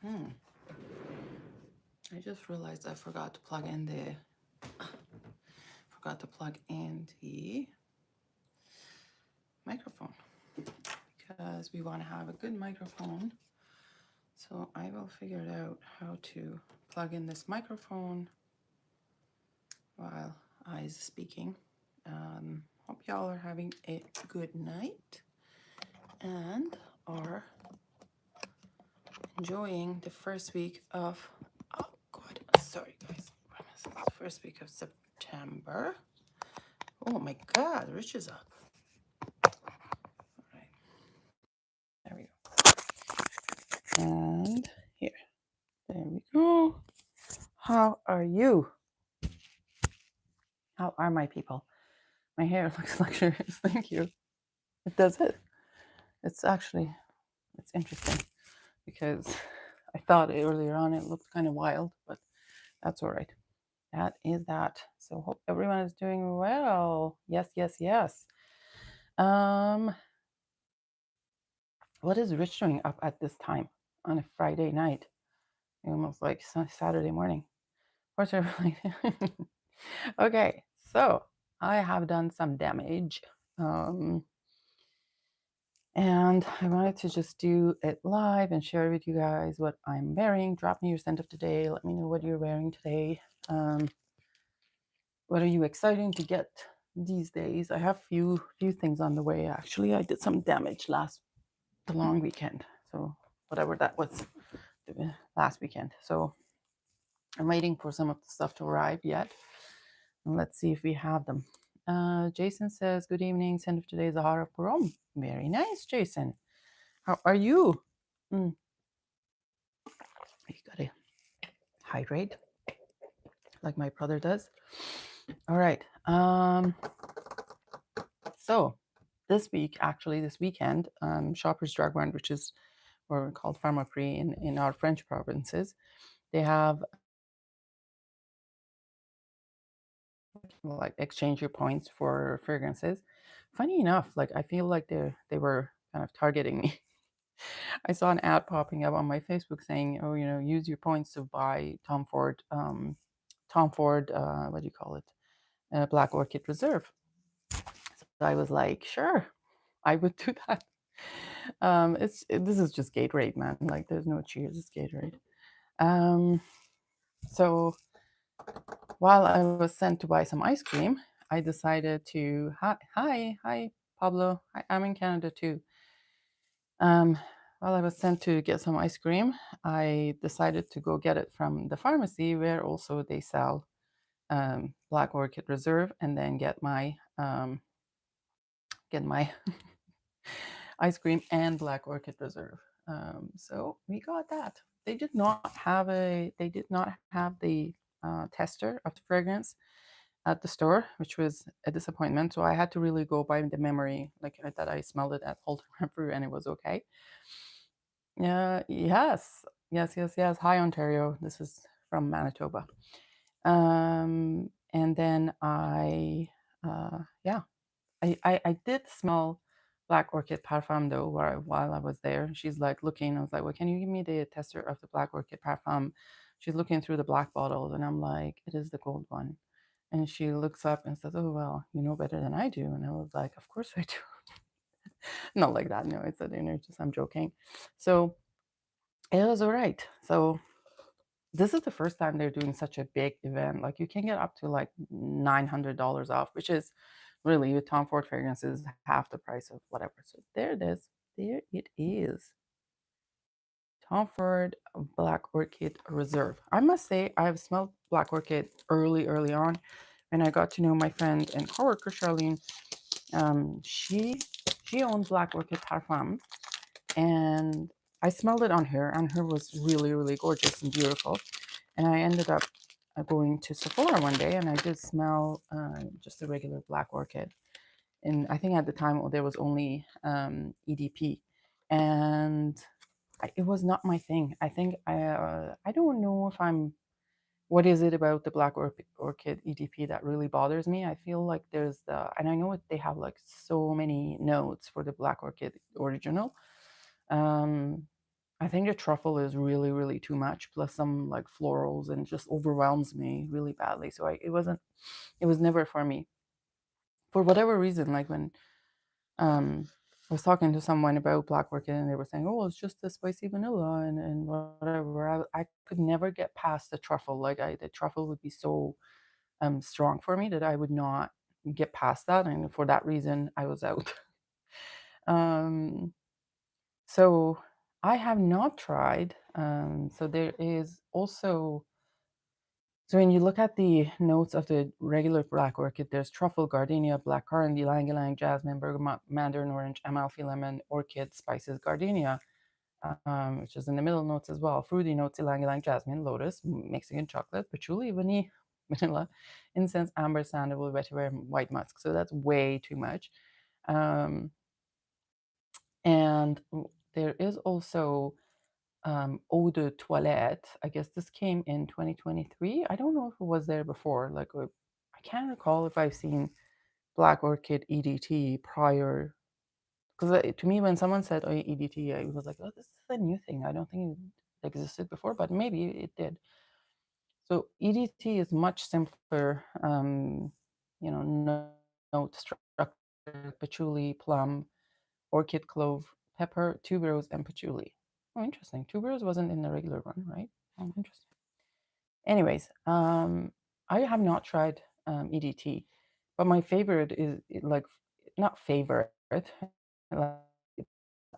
I just realized I forgot to plug in the microphone because we want to have a good microphone. So I will figure it out how to plug in this microphone while I is speaking. Hope y'all are having a good night and are enjoying the first week of, oh God, sorry guys, first week of September. Oh my God, Rich is up. All right, there we go. And here, there we go. How are you? How are my people? My hair looks luxurious, thank you. It does it. It's interesting because I thought earlier on it looked kind of wild, but that's all right. That is that. So hope everyone is doing well. Yes, yes, yes. What is Rich doing up at this time on a Friday night? Almost like Saturday morning. Okay, so I have done some damage. And I wanted to just do it live and share with you guys what I'm wearing. Drop me your scent of today. Let me know what you're wearing today. What are you exciting to get these days? I have few things on the way. Actually, I did some damage the long weekend. So whatever that was, last weekend. So I'm waiting for some of the stuff to arrive yet. And let's see if we have them. Jason says, good evening. Scent of today is a heart of Parom. Very nice, Jason. How are you? You gotta hydrate like my brother does. All right. So this weekend, Shoppers Drug Mart, which is what we called Pharmaprix in our French provinces, they have like exchange your points for fragrances. Funny enough, like I feel like they were kind of targeting me. I saw an ad popping up on my Facebook saying, "Oh, use your points to buy Tom Ford, what do you call it, Black Orchid Reserve." So I was like, "Sure, I would do that." This is just Gatorade, man. Like, there's no cheers, it's Gatorade. So while I was sent to buy some ice cream, I decided to hi Pablo. I'm in Canada too. While I was sent to get some ice cream, I decided to go get it from the pharmacy where also they sell Black Orchid Reserve, and then get my ice cream and Black Orchid Reserve. So we got that. They did not have the tester of the fragrance at the store, which was a disappointment. So I had to really go by the memory, like that I smelled it at Holton River and it was okay. Yes. Hi, Ontario. This is from Manitoba. And then I did smell Black Orchid Parfum though while I was there. She's like looking. I was like, "Well, can you give me the tester of the Black Orchid Parfum?" She's looking through the black bottles, and I'm like, "It is the gold one." And she looks up and says, "Oh well, you know better than I do." And I was like, "Of course I do." Not like that. No, it's a dinner. Just I'm joking. So it was all right. So this is the first time they're doing such a big event. Like you can get up to like $900 off, which is really with Tom Ford fragrances half the price of whatever. So there it is. There it is. Tom Ford Black Orchid Reserve. I must say I've smelled Black Orchid early on, and I got to know my friend and coworker Charlene. She owns Black Orchid Parfum, and I smelled it on her, and her was really gorgeous and beautiful. And I ended up going to Sephora one day, and I did smell just a regular Black Orchid. And I think at the time there was only EDP, and it was not my thing. I think I don't know if what is it about the Black Orchid EDP that really bothers me. I feel like and I know they have like so many notes for the Black Orchid original. I I think the truffle is really, really too much, plus some like florals, and just overwhelms me really badly. So it was never for me. For whatever reason, like when I was talking to someone about Black Orchid, and they were saying, "Oh, it's just the spicy vanilla and whatever." I could never get past the truffle. Like the truffle would be so strong for me that I would not get past that, and for that reason, I was out. um, so I have not tried. So there is also, so when you look at the notes of the regular Black Orchid, there's truffle, gardenia, black currant, ylang ylang, jasmine, bergamot, mandarin orange, Amalfi lemon, orchid, spices, gardenia, which is in the middle notes as well. Fruity notes, ylang ylang, jasmine, lotus, Mexican chocolate, patchouli, vanilla, incense, amber, sandalwood, vetiver, white musk. So that's way too much. Um, and there is also eau de toilette. I guess this came in 2023. I don't know if it was there before. Like, I can't recall if I've seen Black Orchid EDT prior. Because to me, when someone said, "Oh, EDT," I was like, "Oh, this is a new thing. I don't think it existed before, but maybe it did." So EDT is much simpler. Note structure: patchouli, plum, orchid, clove, pepper, tuberose, and patchouli. Oh, interesting. Tuberose wasn't in the regular one, right? Oh, interesting. Anyways, I have not tried EDT, but my favorite is like, not favorite. Like,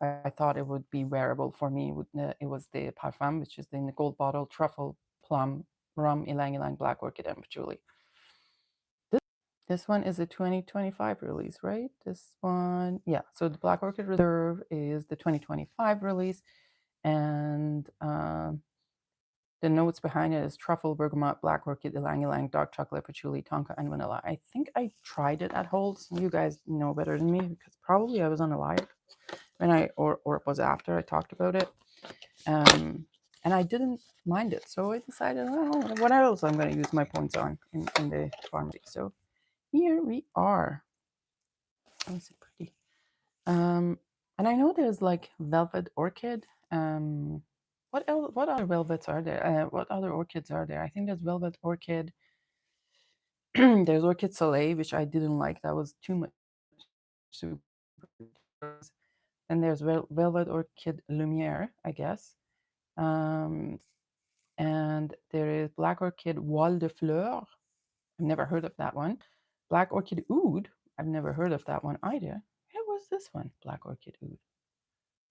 I thought it would be wearable for me. It was the Parfum, which is in the gold bottle, truffle, plum, rum, ylang ylang, black orchid, and patchouli. This one is a 2025 release, right? This one, yeah. So the Black Orchid Reserve is the 2025 release, and the notes behind it is truffle, bergamot, black orchid, ylang ylang, dark chocolate, patchouli, tonka, and vanilla. I think I tried it at Holt's. You guys know better than me, because probably I was on a live when or it was after I talked about it, and I didn't mind it. So I decided, oh, what else I'm going to use my points on in the pharmacy. So here we are. Oh, is it pretty? And I know there's like velvet orchid. What else? What other velvets are there? What other orchids are there? I think there's velvet orchid. There's orchid soleil, which I didn't like. That was too much. Super. And there's velvet orchid lumiere, I guess. Um, and there is black orchid wall de fleur. I've never heard of that one. Black orchid oud. I've never heard of that one either. Where was this one? Black orchid oud.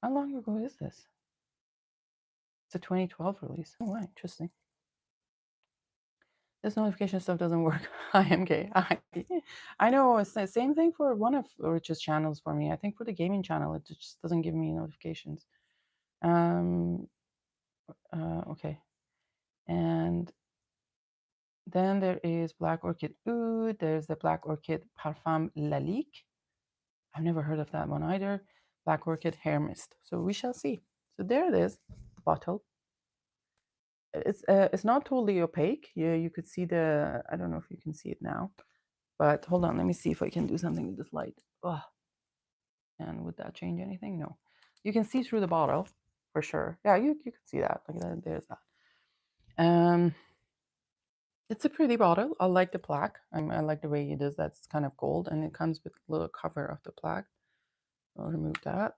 How long ago is this? It's a 2012 release. Oh, wow, interesting. This notification stuff doesn't work. IMK. I know it's the same thing for one of Rich's channels for me. I think for the gaming channel, it just doesn't give me notifications. Okay. And then there is Black Orchid Oud. There's the Black Orchid Parfum Lalique. I've never heard of that one either. Black Orchid Hair Mist. So we shall see. So there it is, the bottle. It's not totally opaque. Yeah, you could see the, I don't know if you can see it now, but hold on, let me see if I can do something with this light. Oh, and would that change anything? No. You can see through the bottle for sure. Yeah, you can see that. Like that, there's that. It's a pretty bottle. I like the plaque. I like the way it is. That's kind of gold, and it comes with a little cover of the plaque. I'll remove that.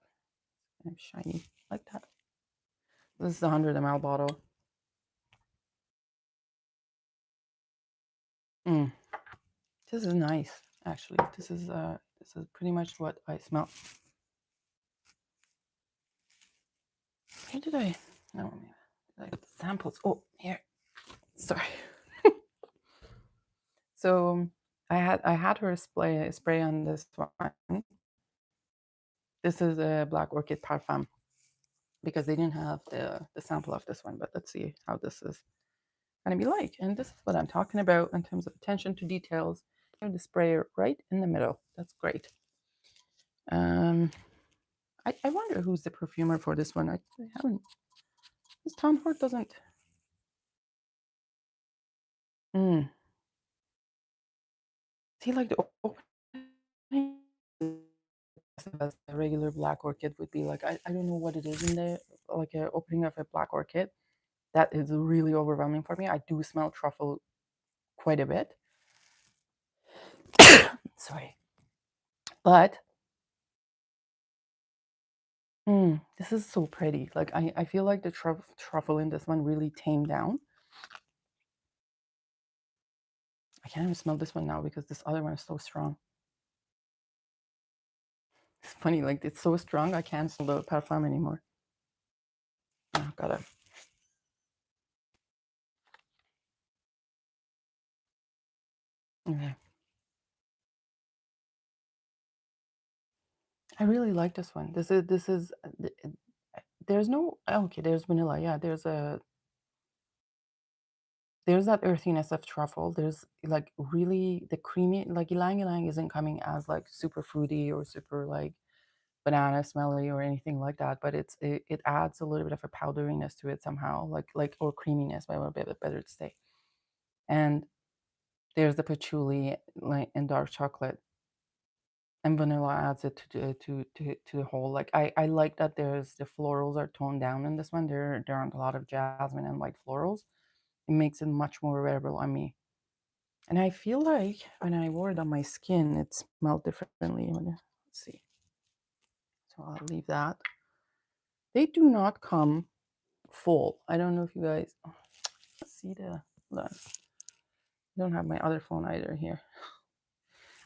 Kind of shiny like that. This is the 100 ml bottle. This is nice, actually. This is pretty much what I smell. Where did I? No, I got the samples. Oh, here. Sorry. So I had her spray on this one. This is a Black Orchid Parfum, because they didn't have the sample of this one. But let's see how this is going to be like. And this is what I'm talking about in terms of attention to details. The sprayer right in the middle. That's great. I wonder who's the perfumer for this one. I haven't. This Tom Ford doesn't. See, like the opening as a regular Black Orchid would be. Like, I don't know what it is in there, like a opening of a Black Orchid. That is really overwhelming for me. I do smell truffle quite a bit. Sorry. But this is so pretty. Like, I feel like the truffle in this one really tamed down. I can't even smell this one now because this other one is so strong. It's funny, like it's so strong I can't smell the parfum anymore. Oh, gotta. Okay. I really like this one. This is there's no okay, there's vanilla. Yeah, there's that earthiness of truffle. There's like really the creamy, like ylang ylang isn't coming as like super fruity or super like banana smelly or anything like that, but it adds a little bit of a powderiness to it somehow, like or creaminess, by a bit better to say. And there's the patchouli like and dark chocolate, and vanilla adds it to the whole. Like I like that there's the florals are toned down in this one. There aren't a lot of jasmine and white florals. It makes it much more wearable on me. And I feel like when I wore it on my skin, it smelled differently. Let's see. So I'll leave that. They do not come full. I don't know if you guys see the look. I don't have my other phone either here.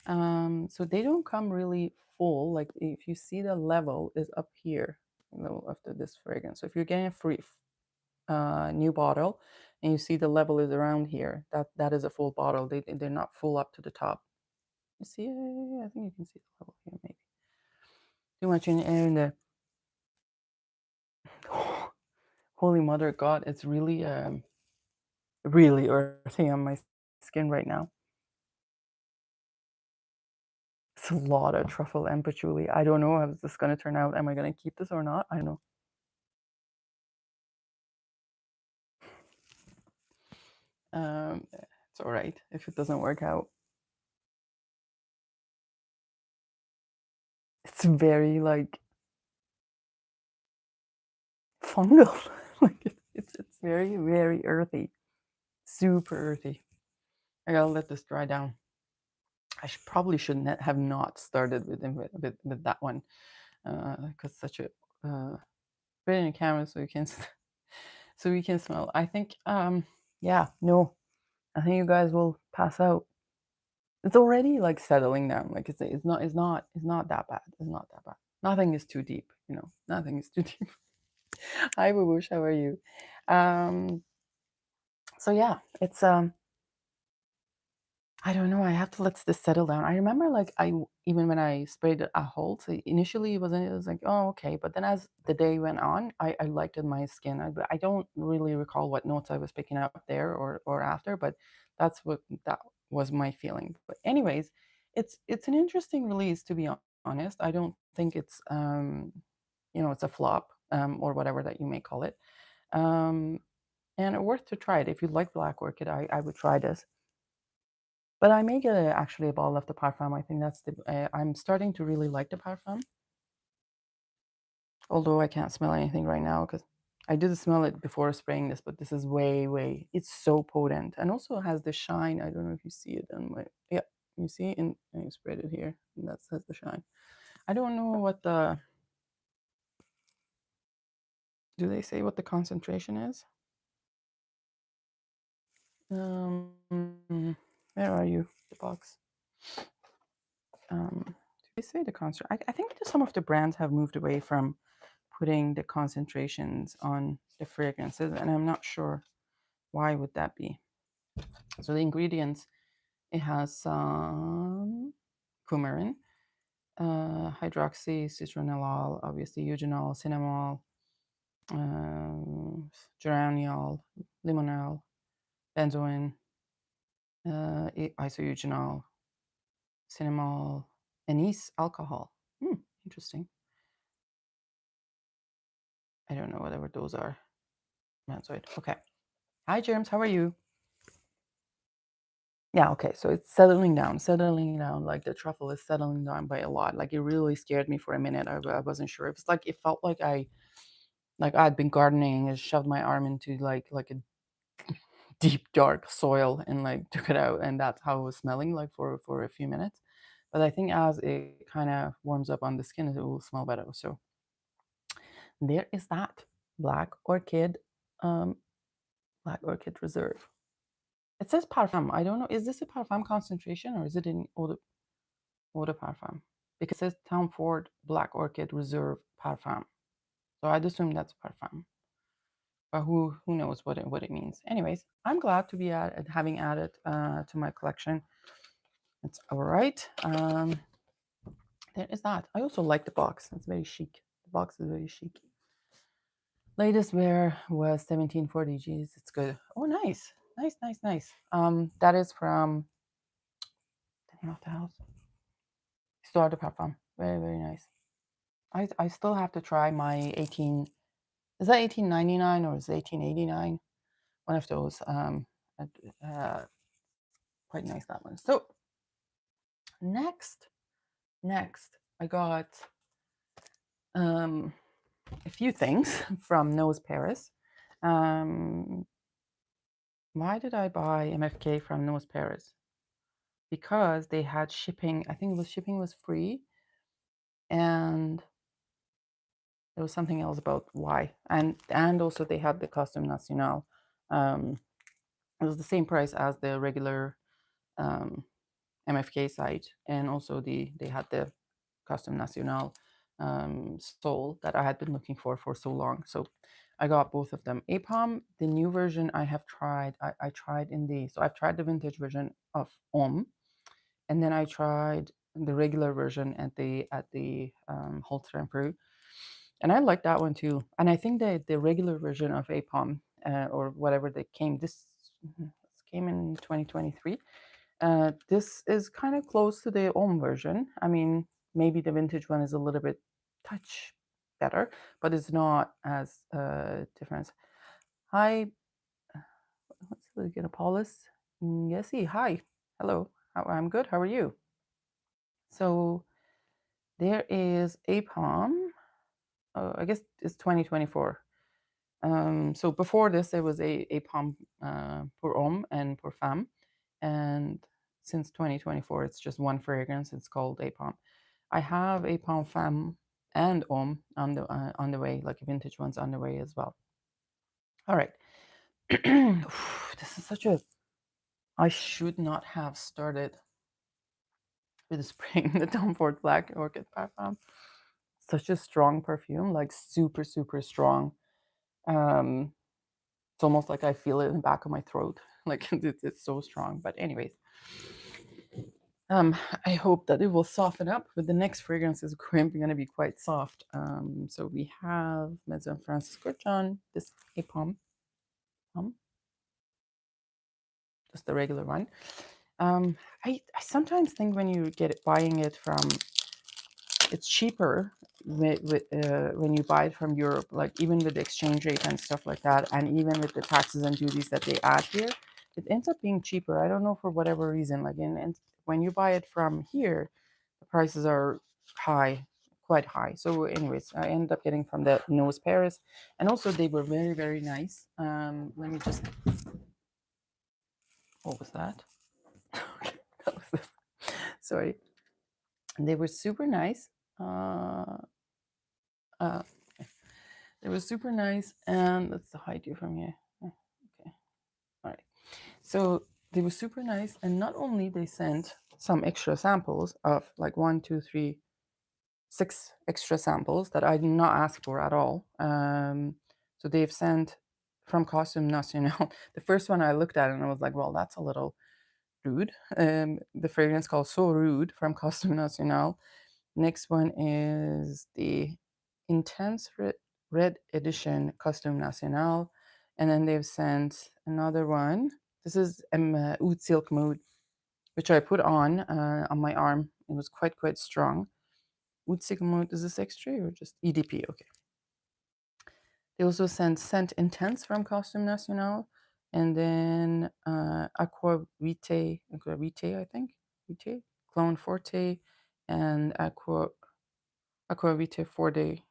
So they don't come really full. Like if you see the level is up here, level after this fragrance. So if you're getting a free new bottle and you see the level is around here, that is a full bottle. They're not full up to the top. You see, I think you can see the level here maybe. Too much in air in the holy mother of God, it's really earthy on my skin right now. It's a lot of truffle and patchouli. I don't know how this going to turn out. Am I going to keep this or not? I don't know. It's all right if it doesn't work out. It's very like fungal. Like it's very earthy, super earthy. I gotta let this dry down. Probably shouldn't have not started with that one because such a put it in a camera so you can so we can smell. I think yeah, no, I think you guys will pass out. It's already like settling down. Like it's not that bad. It's not that bad. Nothing is too deep. Nothing is too deep. Hi, Babush. How are you? Um, so yeah, it's I don't know. I have to let this settle down. I remember like even when I sprayed it a whole, so initially it was like, oh, okay, but then as the day went on, I liked it in my skin. I don't really recall what notes I was picking up there or after, but that was my feeling. But anyways, it's an interesting release, to be honest. I don't think it's it's a flop or whatever that you may call it. Um, and worth to try it. If you like Black Orchid, I would try this. But I may get actually a bottle of the parfum. I think that's I'm starting to really like the parfum. Although I can't smell anything right now because I did smell it before spraying this, but this is way, it's so potent. And also it has the shine. I don't know if you see it on my, yeah, you see, and I sprayed it here. And that says the shine. I don't know what do they say what the concentration is? Where are you? The box. Do they say the concentration? I think that some of the brands have moved away from putting the concentrations on the fragrances, and I'm not sure why would that be. So the ingredients, it has some coumarin, hydroxy citronellol, obviously eugenol, cinnamol, geraniol, limonol, benzoin, isoeugenol, cinnamol, anise alcohol. Interesting. I don't know whatever those are. Benzoid. Okay. Hi, Germs. How are you? Yeah, okay, so it's settling down, like, the truffle is settling down by a lot, like, it really scared me for a minute, I wasn't sure. It's like it felt like I'd been gardening and shoved my arm into, like, a deep, dark soil and, like, took it out, and that's how it was smelling, like, for a few minutes. But I think as it kinda warms up on the skin, it will smell better, so there is that. Black Orchid, um, Black Orchid Reserve. It says parfum. I don't know. Is this a parfum concentration or is it in eau de parfum? Because it says Tom Ford Black Orchid Reserve Parfum. So I'd assume that's parfum. But who knows what it means? Anyways, I'm glad to be having added to my collection. It's all right. There is that. I also like the box. It's very chic. The box is very chic. Latest wear was 1740 Gs. It's good. Oh, nice. Nice, nice, nice. That is from the name of the house. Store de Parfum. Very, very nice. I still have to try my 18. Is that 1899 or is it 1889? One of those. Uh, quite nice, that one. So next, I got a few things from Nose Paris. Why did I buy MFK from Nose Paris? Because they had shipping. I think shipping was free, and there was something else about why, and also they had the Costume National. It was the same price as the regular MFK site, and also they had the Costume National sole that I had been looking for so long. So I got both of them. APOM, the new version I have tried. I tried so I've tried the vintage version of and then I tried the regular version at the Holter and Peru, and I like that one too. And I think that the regular version of APOM or whatever that came in 2023. This is kind of close to the Om version. I mean, maybe the vintage one is a little bit touch better, but it's not as different. Hi, let's get a Paulus. Yesy, hi, hello. I'm good. How are you? So there is APOM. I guess it's 2024. So before this, there was APOM pour homme and pour femme, and since 2024, it's just one fragrance. It's called APOM. I have APOM femme and homme on the way, like vintage ones on the way as well. All right. This is such a. I should not have started with spraying the Tom Ford Black Orchid Parfum. Such a strong perfume, like super, super strong. Um, it's almost like I feel it in the back of my throat. Like it's so strong. But anyways, I hope that it will soften up. But the next fragrance is going to be quite soft. So we have Maison Francis Kurkdjian, this APOM, just the regular one. I sometimes think when you buying it from, it's cheaper when you buy it from Europe, like even with the exchange rate and stuff like that, and even with the taxes and duties that they add here, it ends up being cheaper. I don't know for whatever reason. Like when you buy it from here, the prices are high, quite high. So, anyways, I ended up getting from the Nose Paris, and also they were very, very nice. Let me just. What was that? That was this. Sorry. They were super nice. Uh, uh, It was super nice, and let's hide you from here. Okay, all right. So they were super nice, and not only they sent some extra samples of like 6 extra samples that I did not ask for at all. So they've sent from Costume National. The first one I looked at and I was like, well, that's a little rude. The fragrance called So Rude from Costume National. Next one is the Intense Red Edition Costume National. And then they've sent another one. This is Oud Silk Mood, which I put on my arm. It was quite strong. Oud Silk Mood, is this extra or just EDP? Okay. They also sent Scent Intense from Costume National. And then Aqua Vitae, I think, Vitae, Clone Forte, and Aqua Vitae Forte.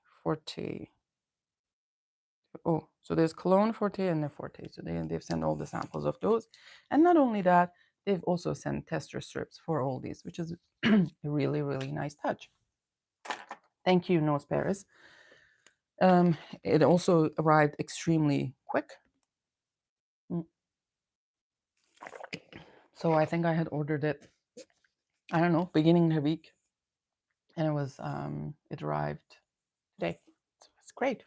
Oh, so there's Cologne Forte and the Forte. So they've sent all the samples of those. And not only that, they've also sent tester strips for all these, which is a really, really nice touch. Thank you, Nose Paris. It also arrived extremely quick. So I think I had ordered it, I don't know, beginning of the week. And it arrived today. So it's great.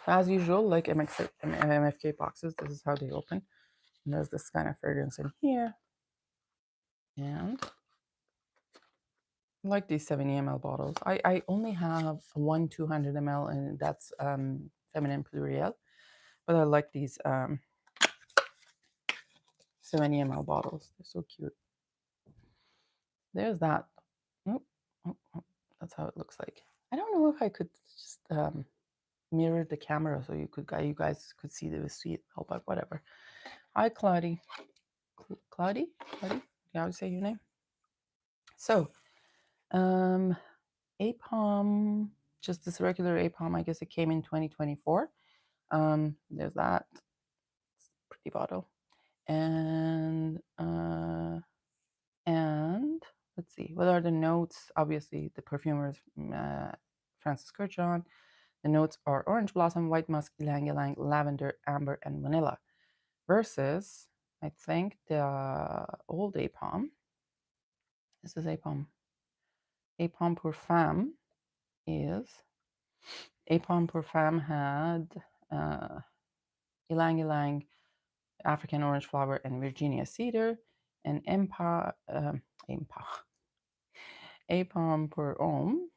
As usual, like MFK boxes, this is how they open. And there's this kind of fragrance in here. And I like these 70 ml bottles. I only have one 200 ml, and that's Feminine Pluriel. But I like these 70 ml bottles. They're so cute. There's that. Oh, oh, oh. That's how it looks like. I don't know if I could just mirror the camera so you guys could see the receipt. Oh, but whatever. Hi, Claudie. Claudie? How do you say your name? So, APOM, just this regular APOM, I guess it came in 2024. There's that. It's a pretty bottle. And let's see, what are the notes? Obviously, the perfumer's Francis Kurkdjian. The notes are orange blossom, white musk, ylang ylang, lavender, amber, and vanilla. Versus, I think, the old APOM. This is APOM. APOM Pour Femme is... APOM Pour Femme had ylang ylang, African orange flower, and Virginia cedar. And APOM Pour Homme,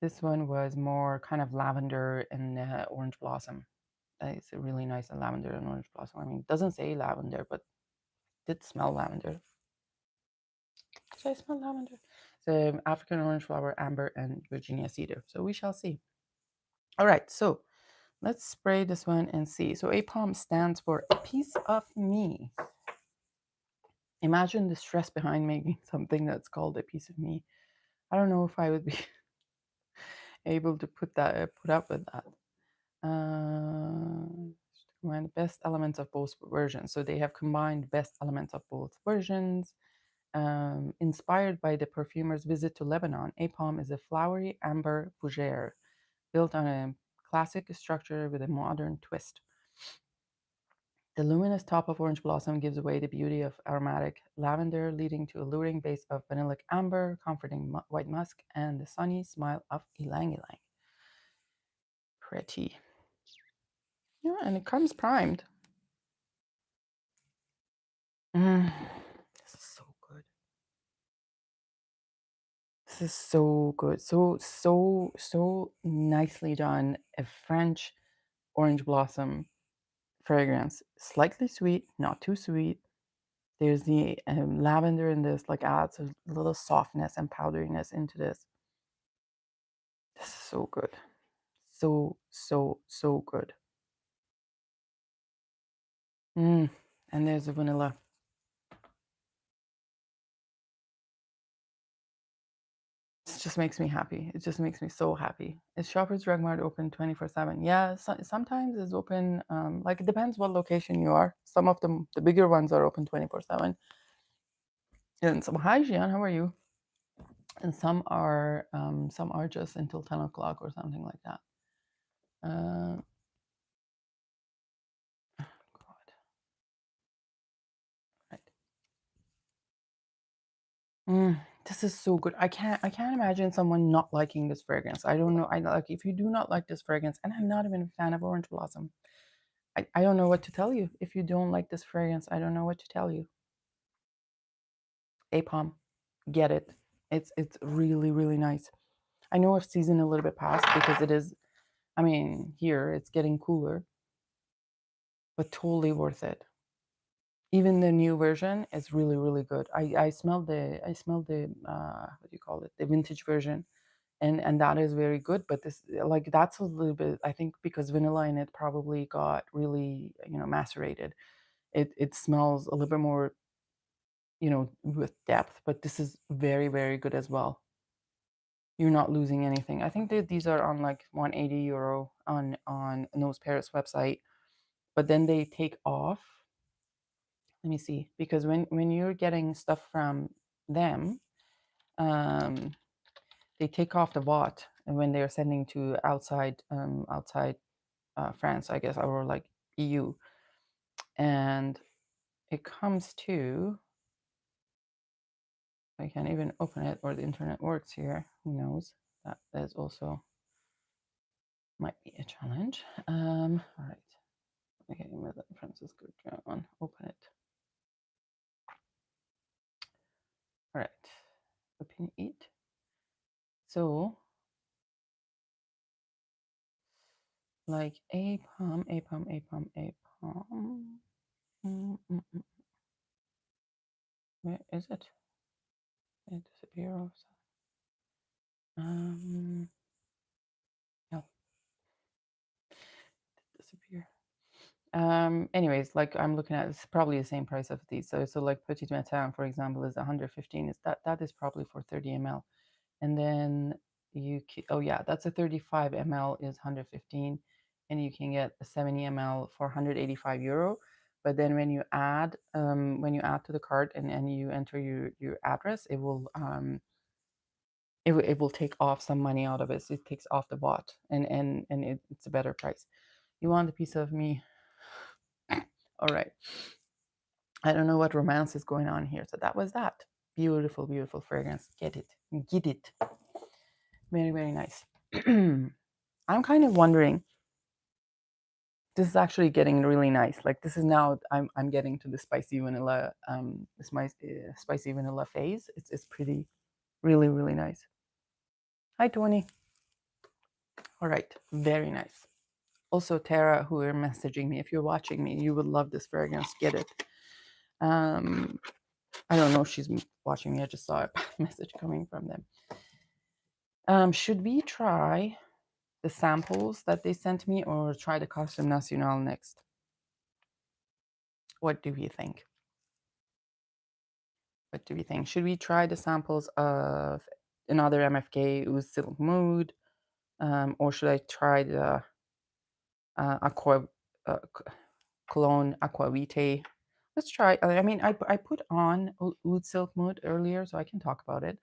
this one was more kind of lavender and orange blossom. It's a really nice lavender and orange blossom. I mean, it doesn't say lavender, but it did smell lavender. Did I smell lavender? So African orange flower, amber, and Virginia cedar. So we shall see. All right, so let's spray this one and see. So APOM stands for a piece of me. Imagine the stress behind making something that's called a piece of me. I don't know if I would be able to put up with that. Combine the best elements of both versions. So they have combined best elements of both versions. Inspired by the perfumer's visit to Lebanon, APOM is a flowery amber fougere built on a classic structure with a modern twist. The luminous top of orange blossom gives away the beauty of aromatic lavender, leading to a alluring base of vanillic amber, comforting white musk, and the sunny smile of ylang ylang. Pretty. Yeah, and it comes primed. This is so good. This is so good. So nicely done. A French orange blossom fragrance. Slightly sweet, not too sweet. There's the lavender in this, like adds a little softness and powderiness into this. This is so good. So good. And there's the vanilla. It just makes me happy. It just makes me so happy. Is Shoppers Drug Mart open 24/7? Yeah, sometimes it's open. Like it depends what location you are. Some of them, the bigger ones, are open 24/7. And some, hi Gian, how are you? And some are just until 10 o'clock or something like that. God. Right. This is so good. I can't imagine someone not liking this fragrance. I don't know. I like, if you do not like this fragrance, and I'm not even a fan of orange blossom, I don't know what to tell you. If you don't like this fragrance, I don't know what to tell you. APOM, get it. It's really, really nice. I know I've seasoned a little bit past because it is, I mean, here it's getting cooler, but totally worth it. Even the new version is really, really good. I smelled the what do you call it? The vintage version. and that is very good. But this, like, that's a little bit, I think, because vanilla in it probably got really, macerated. It smells a little bit more, with depth, but this is very, very good as well. You're not losing anything. I think that these are on like 180 euro on Nose Paris website, but then they take off. Let me see, because when you're getting stuff from them, um, they take off the VAT, and when they're sending to outside France, I guess, or like EU, and it comes to, I can't even open it, or the internet works here. Who knows? That is also might be a challenge. All right. Okay, Francisco John, open it. All right. Open it. So, like APOM, APOM, APOM, APOM. Where is it? It disappeared. No, disappear. Anyways, like I'm looking at, it's probably the same price of these. So like Petit Matin, for example, is 115. Is that is probably for 30 ml. And then oh yeah, that's a 35 ml is 115, and you can get a 70 ml for 185 euro. But then when you add to the cart, and you enter your address, it will take off some money out of it. So it takes off the VAT, and it's a better price. You want a piece of me? All right. I don't know what romance is going on here. So that was that. Beautiful, beautiful fragrance. Get it. Get it. Very, very nice. I'm kind of wondering, this is actually getting really nice. Like this is now, I'm getting to the spicy vanilla, spicy vanilla phase. It's pretty, really, really nice. Hi, Tony. All right, very nice. Also, Tara, who are messaging me, if you're watching me, you would love this fragrance. Get it. I don't know if she's watching me. I just saw a message coming from them. Should we try the samples that they sent me, or try the Costume National next? What do you think? What do we think? Should we try the samples of another MFK Oud Silk Mood, or should I try the Aqua Cologne Aquavite? Let's try. I mean, I put on Oud Silk Mood earlier, so I can talk about it.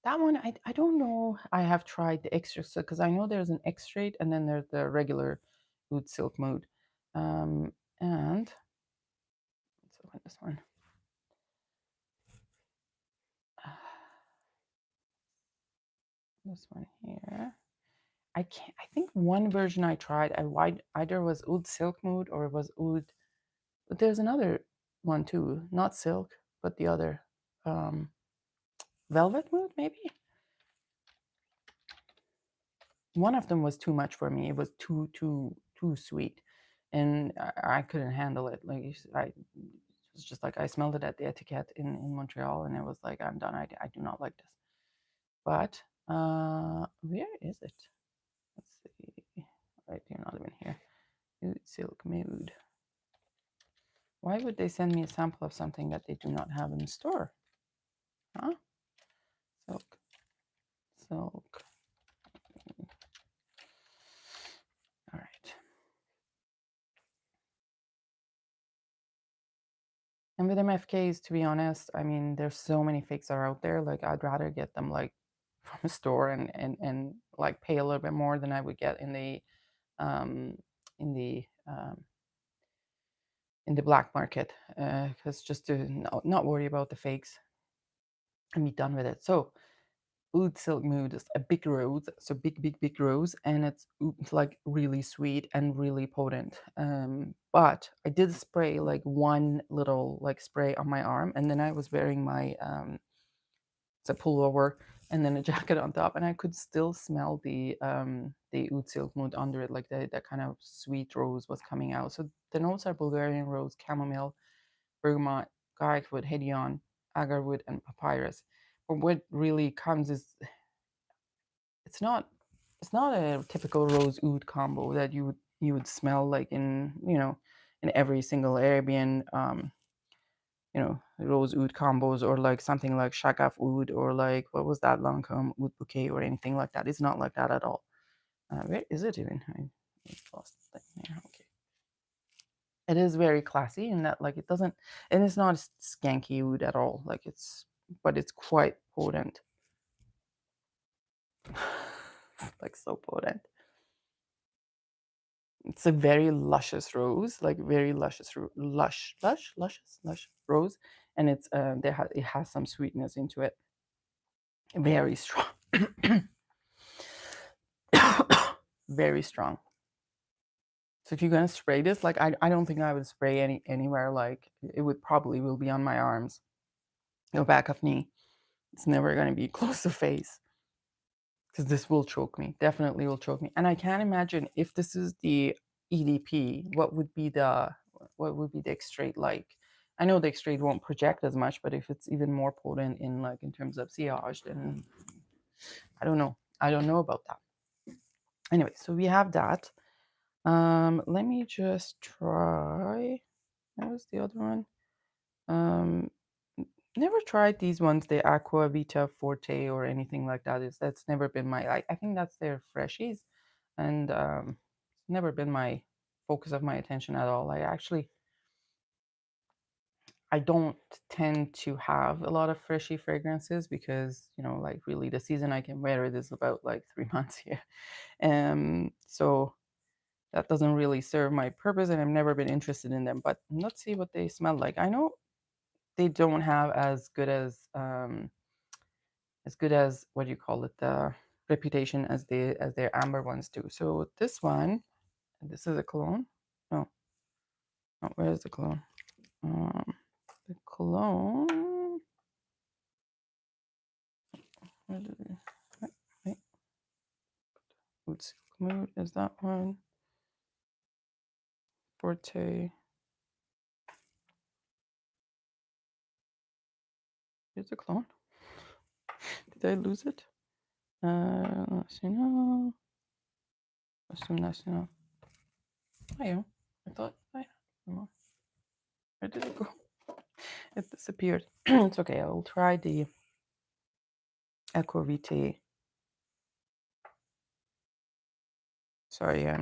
That one, I don't know. I have tried the extra, because I know there's an extrate, and then there's the regular Oud Silk Mood. And let's open this one. This one here. I think one version I tried, either was Oud Silk Mood or it was Oud. But there's another one too, not silk, but the other, Velvet Mood maybe. One of them was too much for me. It was too sweet, and I couldn't handle it. Like it was just like I smelled it at the etiquette in Montreal, and it was like, I'm done. I do not like this. But where is it? Let's see. Right, you're not even here. Oud Silk Mood. Why would they send me a sample of something that they do not have in the store? Huh? Silk. Silk. All right. And with MFKs, to be honest, I mean, there's so many fakes are out there. Like, I'd rather get them like from a store, and like pay a little bit more than I would get in the um, in the um, in the black market, because just to not worry about the fakes and be done with it. So Oud Silk Mood is a big rose, so big rose, and it's like really sweet and really potent. But I did spray like one little like spray on my arm, and then I was wearing my it's a pullover and then a jacket on top, and I could still smell the Oud Silk Mood under it, like that kind of sweet rose was coming out. So the notes are Bulgarian rose, chamomile, bergamot, garlic wood, hedion, agarwood, and papyrus. or what really comes is it's not a typical rose oud combo that you would smell like in in every single Arabian rose oud combos, or like something like shagaf oud, or like what was that Lancome oud bouquet, or anything like that. It's not like that at all. Where is it even? I lost the thing here. Okay. It is very classy in that, like, it doesn't, and it's not skanky oud at all. Like, but it's quite potent. Like, so potent. It's a very luscious rose, like very luscious, luscious rose, and it has some sweetness into it. Very strong, very strong. So if you're gonna spray this, like I don't think I would spray anywhere. Like it would probably will be on my arms, or back of knee. It's never gonna be close to face, because this will choke me. Definitely will choke me. And I can't imagine if this is the EDP, what would be the extrait like? I know the extrait won't project as much, but if it's even more potent in terms of sillage, then I don't know. I don't know about that. Anyway, so we have that. Let me just try. What was the other one? Um, never tried these ones, the Aqua Vita Forte or anything like that. That's never been my. I think that's their freshies, and it's never been my focus of my attention at all. I don't tend to have a lot of freshy fragrances, because like, really the season I can wear it is about like 3 months here. So that doesn't really serve my purpose, and I've never been interested in them. But let's see what they smell like. I know they don't have as good as what do you call it, the reputation as their amber ones do. So this is a cologne. No, where is the cologne? The cologne. Wait. Oud Silk Mood is that one. Forte. Here's the cologne. Did I lose it? National. Costume National. I thought I had more. Where did it go? It disappeared. It's okay. I will try the Aquavite. Sorry, I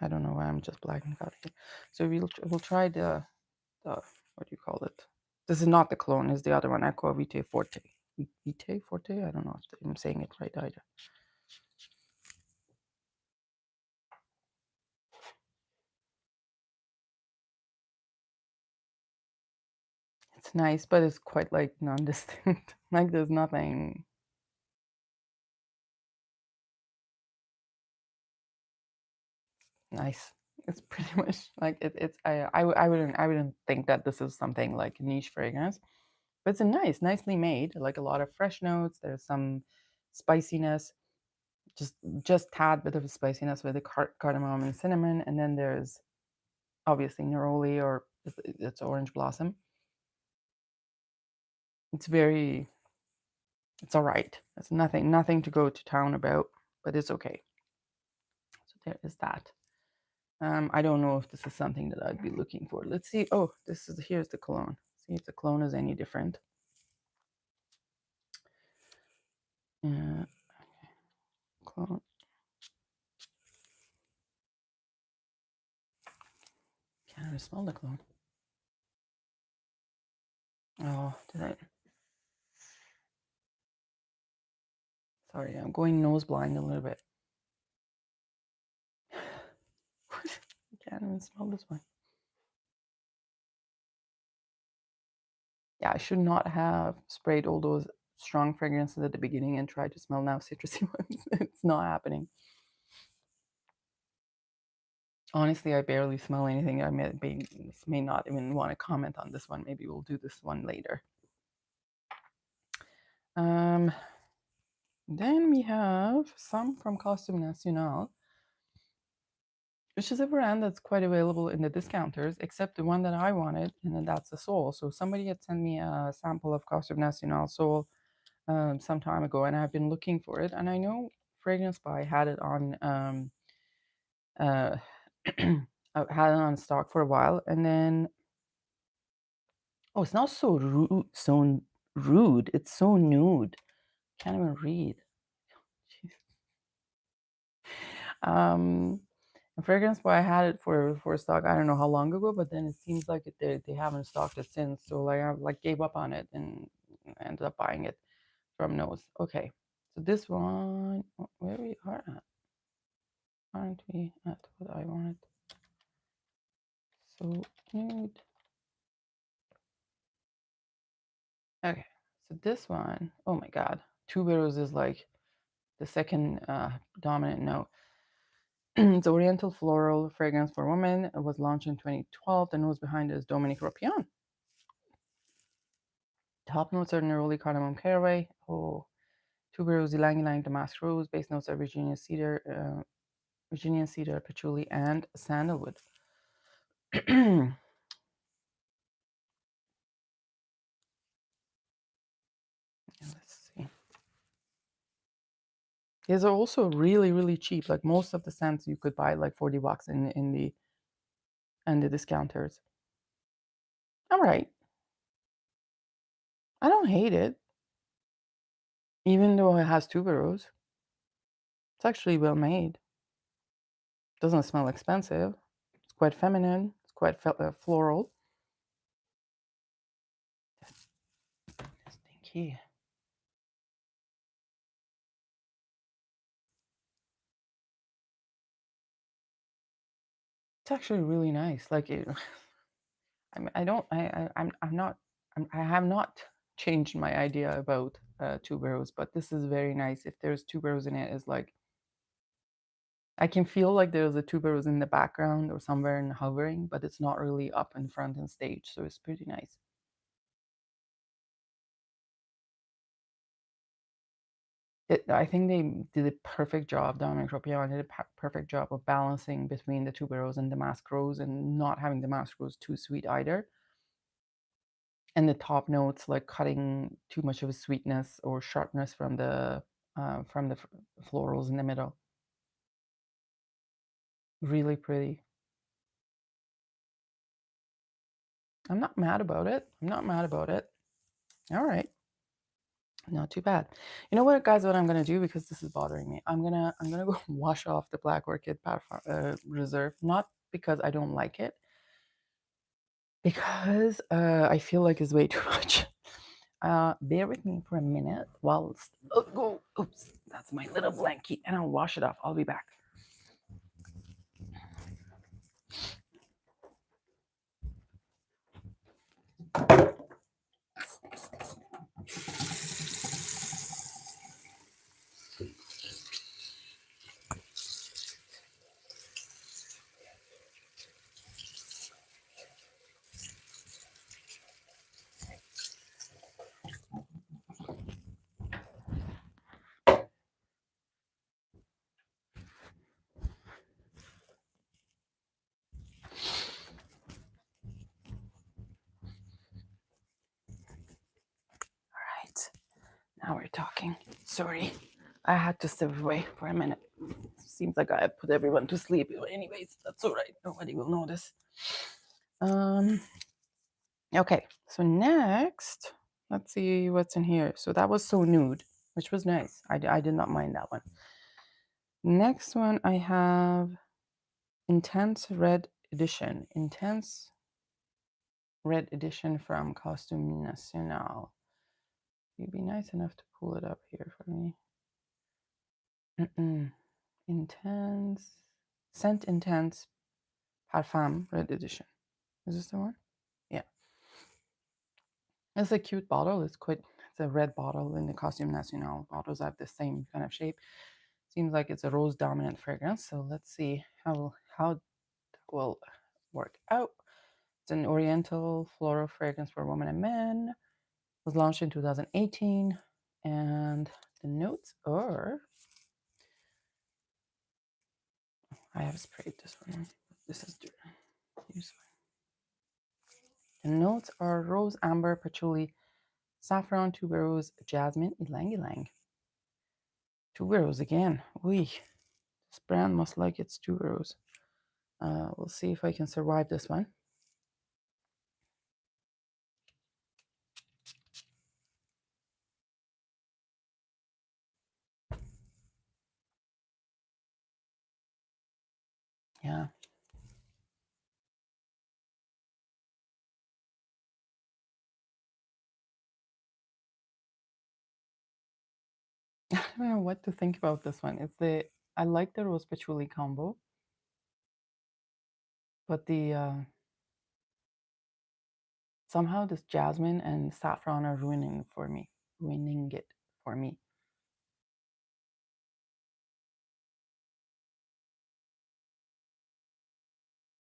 don't know why I'm just blacking out here. So we'll try the what do you call it? This is not the clone, it's the other one, Aquavite Forte. Vite Forte? I don't know if I'm saying it right either. It's nice, but it's quite like non-distinct. Like there's nothing. Nice. It's pretty much like it's I wouldn't think that this is something like niche fragrance, but it's nicely made. Like a lot of fresh notes. There's some spiciness, just tad bit of a spiciness with the cardamom and cinnamon, and then there's obviously neroli, or it's orange blossom. It's all right. It's nothing to go to town about, but it's okay. So there is that. I don't know if this is something that I'd be looking for. Let's see. Oh, here's the cologne. See if the cologne is any different. Cologne. Can't even smell the cologne. Oh, did I? Sorry, I'm going nose blind a little bit. I can't even smell this one. Yeah, I should not have sprayed all those strong fragrances at the beginning and tried to smell now citrusy ones. It's not happening. Honestly, I barely smell anything. I may not even want to comment on this one. Maybe we'll do this one later. Then we have some from Costume National, which is a brand that's quite available in the discounters, except the one that I wanted, and then that's the Soul. So somebody had sent me a sample of Costume National Soul some time ago, and I've been looking for it. And I know Fragrance Spy had it on uh, had it on stock for a while, and then oh, it's not so rude. So rude. It's so nude. Can't even read. Um, Fragrance Boy, I had it for stock. I don't know how long ago, but then it seems like they haven't stocked it since. So like I like gave up on it and ended up buying it from Nose. Okay, so this one, where we are at? Aren't we at what I wanted? So nude. Okay, so this one, oh my god, Tuberose is like the second dominant note. It's Oriental floral fragrance for women. It was launched in 2012. The nose behind it is Dominique Ropion. Top notes are neroli, cardamom, caraway. Oh, tuberose, ylang ylang, damask rose. Base notes are Virginian cedar, patchouli, and sandalwood. Let's see. These are also really, really cheap. Like most of the scents you could buy like 40 bucks in the discounters. All right. I don't hate it, even though it has tuberose. It's actually well made. Doesn't smell expensive. It's quite feminine. It's quite floral. Stinky. It's actually really nice. Like it, I don't, I'm not, I have not changed my idea about tuberose, but this is very nice. If there's tuberose in it, it's like I can feel like there's a tuberose in the background or somewhere in hovering, but it's not really up in front and stage, so it's pretty nice. I think they did a perfect job. Dominic Ropion did a perfect job of balancing between the tuberose and damask rose, and not having damask rose too sweet either. And the top notes like cutting too much of a sweetness or sharpness from the florals in the middle. Really pretty. I'm not mad about it. I'm not mad about it. All right. Not too bad. You know what, guys, what I'm gonna do, because this is bothering me. I'm gonna go wash off the Black Orchid Parfum Reserve, not because I don't like it, because I feel like it's way too much. Bear with me for a minute whilst go. Oops, that's my little blankie, and I'll wash it off. I'll be back. Right, now we're talking. Sorry, I had to step away for a minute. Seems like I put everyone to sleep. Anyways, that's all right. Nobody will notice. Okay, so next, let's see what's in here. So that was So Nude, which was nice. I did not mind that one. Next one, I have Intense Red Edition. Intense Red Edition from Costume National. You'd be nice enough to pull it up here for me. Intense, Scent Intense Parfum Red Edition. Is this the one? Yeah. It's a cute bottle. It's a red bottle. In the Costume National bottles have the same kind of shape. Seems like it's a rose dominant fragrance. So let's see how that will work out. It's an Oriental floral fragrance for women and men. It was launched in 2018, and the notes are. I have sprayed this one. This is useful. The notes are rose, amber, patchouli, Saffron, tuberose, jasmine, ylang ylang. Tuberose again. Oy, this brand must like its tuberose. We'll see if I can survive this one. Yeah. I don't know what to think about this one. I like the rose patchouli combo, but the somehow this jasmine and saffron are ruining it for me.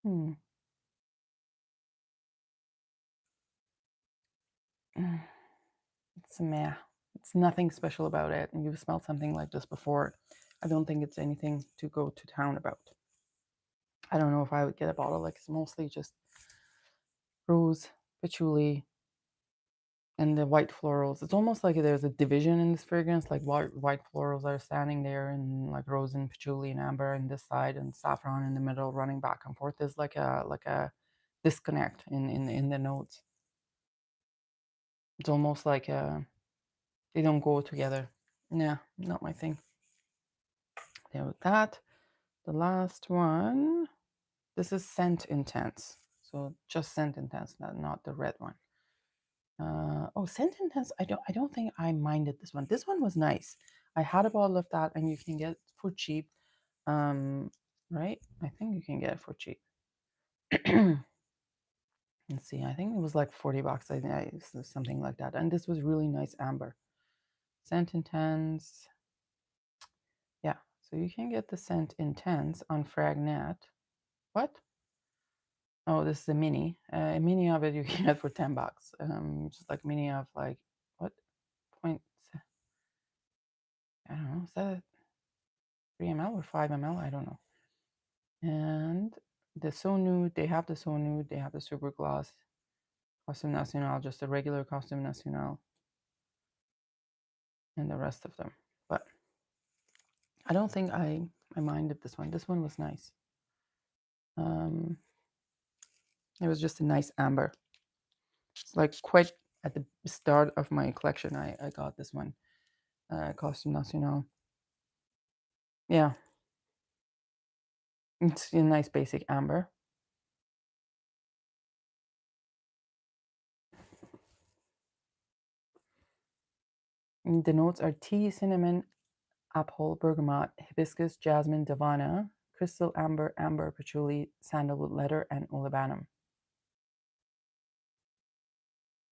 Hmm. It's meh. It's nothing special about it. And you've smelled something like this before. I don't think it's anything to go to town about. I don't know if I would get a bottle. Like it's mostly just rose, patchouli, and the white florals. It's almost like there's a division in this fragrance. Like white florals are standing there, and like rose and patchouli and amber on this side, and saffron in the middle, running back and forth. There's like a disconnect in the notes. It's almost like they don't go together. Nah, not my thing. There with that. The last one. This is Scent Intense. So just Scent Intense, not the red one. Oh, Scent Intense. I don't think I minded this one. This one was nice. I had a bottle of that, and you can get it for cheap. Right? I think you can get it for cheap. Let's see. I think it was like $40. Something like that. And this was really nice amber. Scent Intense. Yeah. So you can get the Scent Intense on Fragnet. What? Oh, this is a mini. A mini of it you can get for $10. Just like mini of like what point? I don't know. Is that 3 ml or 5 ml? I don't know. And the So Nude, they have the So Nude, they have the Super Gloss, Costume National, just a regular Costume National, and the rest of them. But I don't think I minded this one. This one was nice. Um, it was just a nice amber. It's like quite at the start of my collection. I got this one, Costume National. Yeah, it's a nice basic amber. And the notes are tea, cinnamon, apple, bergamot, hibiscus, jasmine, davana, crystal amber, amber, patchouli, sandalwood leather, and olibanum.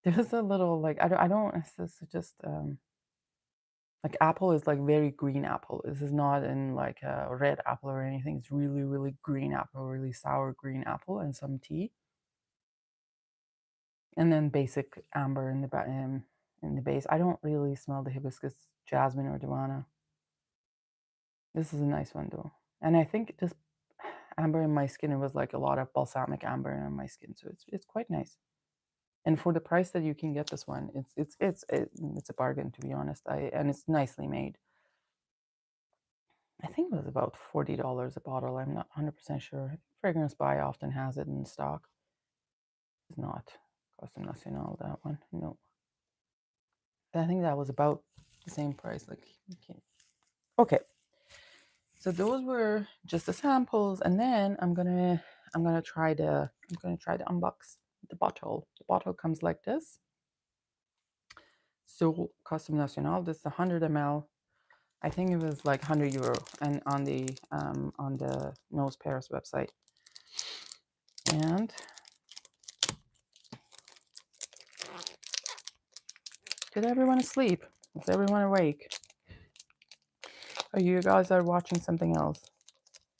There's a little like I don't. It's just like apple is like very green apple. This is not in like a red apple or anything. It's really really green apple, really sour green apple, and some tea, and then basic amber in the base. I don't really smell the hibiscus, jasmine, or davana. This is a nice one though, and I think this amber in my skin, it was like a lot of balsamic amber in my skin, so it's quite nice. And for the price that you can get this one, it's a bargain, to be honest. And it's nicely made. I think it was about $40 a bottle. I'm not 100% sure. Fragrance Buy often has it in stock. It's not Costume National, that one. No. I think that was about the same price. Like, okay. So those were just the samples, and then I'm gonna try to unbox the bottle. The bottle comes like this. So Costume National, this is 100 ml. I think it was like €100, and on the Nose Paris website. And did everyone asleep? Is everyone awake? Oh, you guys are watching something else.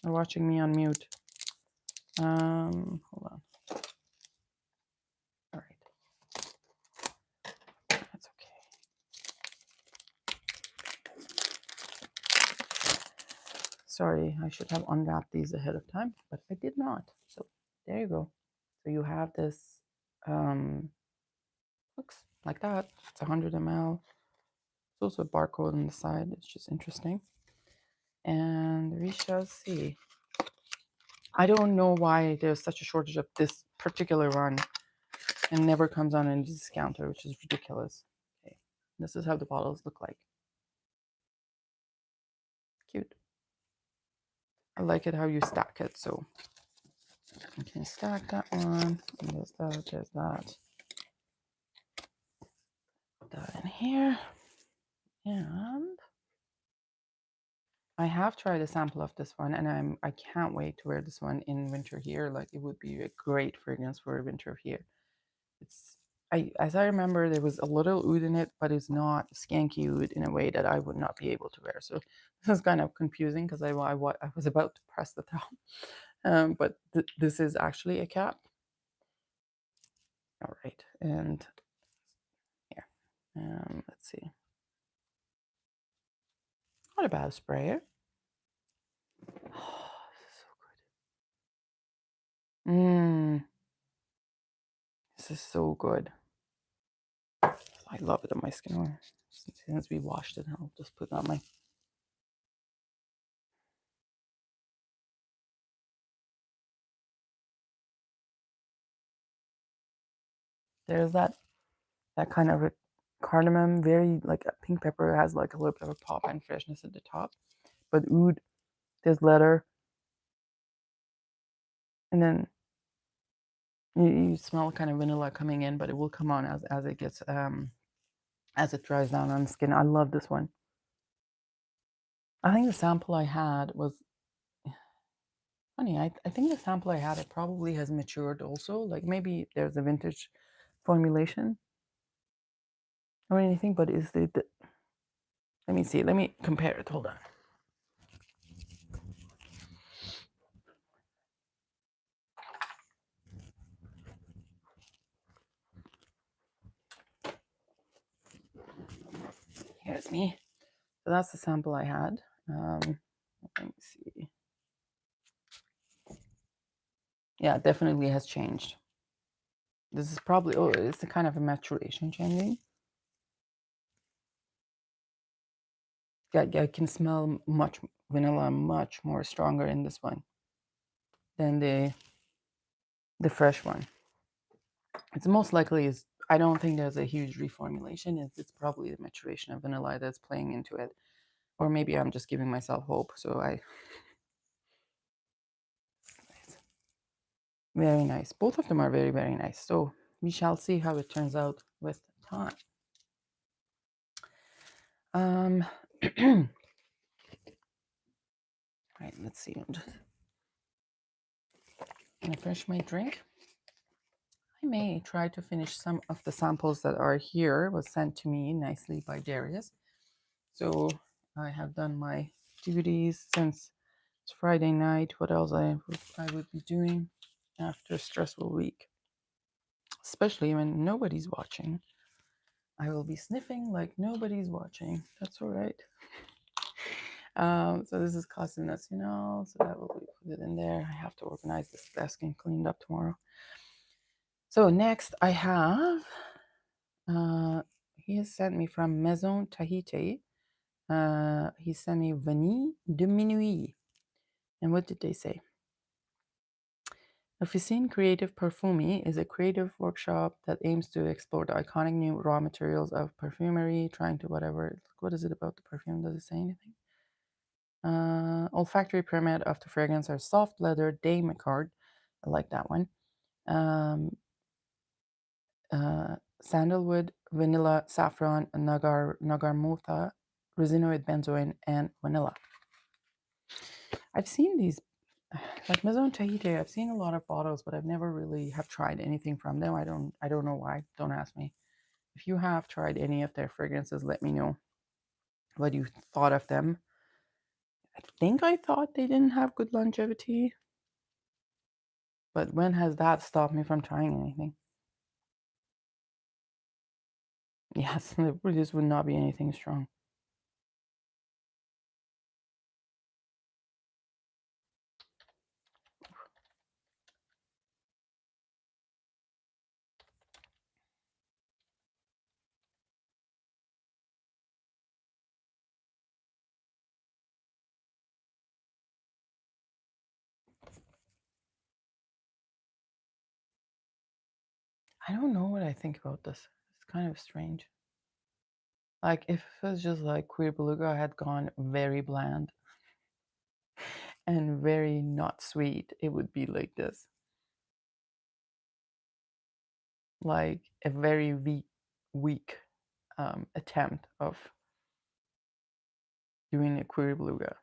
You're watching me on mute. Hold on. All right, that's okay. Sorry, I should have unwrapped these ahead of time, but I did not. So there you go. So you have this. Looks like that. It's 100 ml. There's also a barcode on the side. It's just interesting. And we shall see. I don't know why there's such a shortage of this particular one and never comes on a discounter, which is ridiculous. Okay, this is how the bottles look like. Cute. I like it how you stack it, so you can stack that one. And there's that. Put that in here. And I have tried a sample of this one, and I can't wait to wear this one in winter here. Like, it would be a great fragrance for winter here. It's as I remember, there was a little oud in it, but it's not skanky oud in a way that I would not be able to wear. So this is kind of confusing because I was about to press the top, but this is actually a cap. All right, and here, let's see. Not a bad sprayer. Oh, this is so good. This is so good. I love it on my skin. Since we washed it, I'll just put it on my. There's that kind of a cardamom, very like a pink pepper, has like a little bit of a pop and freshness at the top. But oud, there's leather, and then you smell kind of vanilla coming in, but it will come on as it gets as it dries down on the skin. I love this one. I think the sample I had was funny. I think the sample I had, it probably has matured also. Like, maybe there's a vintage formulation or anything, but is it? Let me see. Let me compare it. Hold on. Here's me. So that's the sample I had. Let me see. Yeah, it definitely has changed. This is probably, oh, it's a kind of a maturation changing. Yeah, I can smell much vanilla, much more stronger in this one than the fresh one. It's most likely is, I don't think there's a huge reformulation. It's probably the maturation of vanilla that's playing into it. Or maybe I'm just giving myself hope. So very nice. Both of them are very, very nice. So we shall see how it turns out with time. Right, let's see. I'm just gonna finish my drink. I may try to finish some of the samples that are here. It was sent to me nicely by Darius. So I have done my duties since it's Friday night. What else I would be doing after a stressful week, especially when nobody's watching. I will be sniffing like nobody's watching. That's all right. So this is Costume National. So that will be put it in there. I have to organize this desk and clean it up tomorrow. So next I have, he has sent me from Maison Tahiti. He sent me Vanille de Minuit. And what did they say? Officine Creative Parfumi is a creative workshop that aims to explore the iconic new raw materials of perfumery, trying to whatever. What is it about the perfume? Does it say anything? Olfactory pyramid of the fragrance are soft leather, Dame Accord. I like that one. Sandalwood, vanilla, saffron, nagar-motha, resinoid benzoin, and vanilla. I've seen these, like Maison Tahiti. I've seen a lot of bottles, but I've never really have tried anything from them. I don't know why. Don't ask me. If you have tried any of their fragrances, let me know what you thought of them. I think I thought they didn't have good longevity, but when has that stopped me from trying anything? Yes, this would not be anything strong. I don't know what I think about this. It's kind of strange. Like, if it was just like Queer Beluga had gone very bland and very not sweet, it would be like this. Like a very weak attempt of doing a Queer Beluga.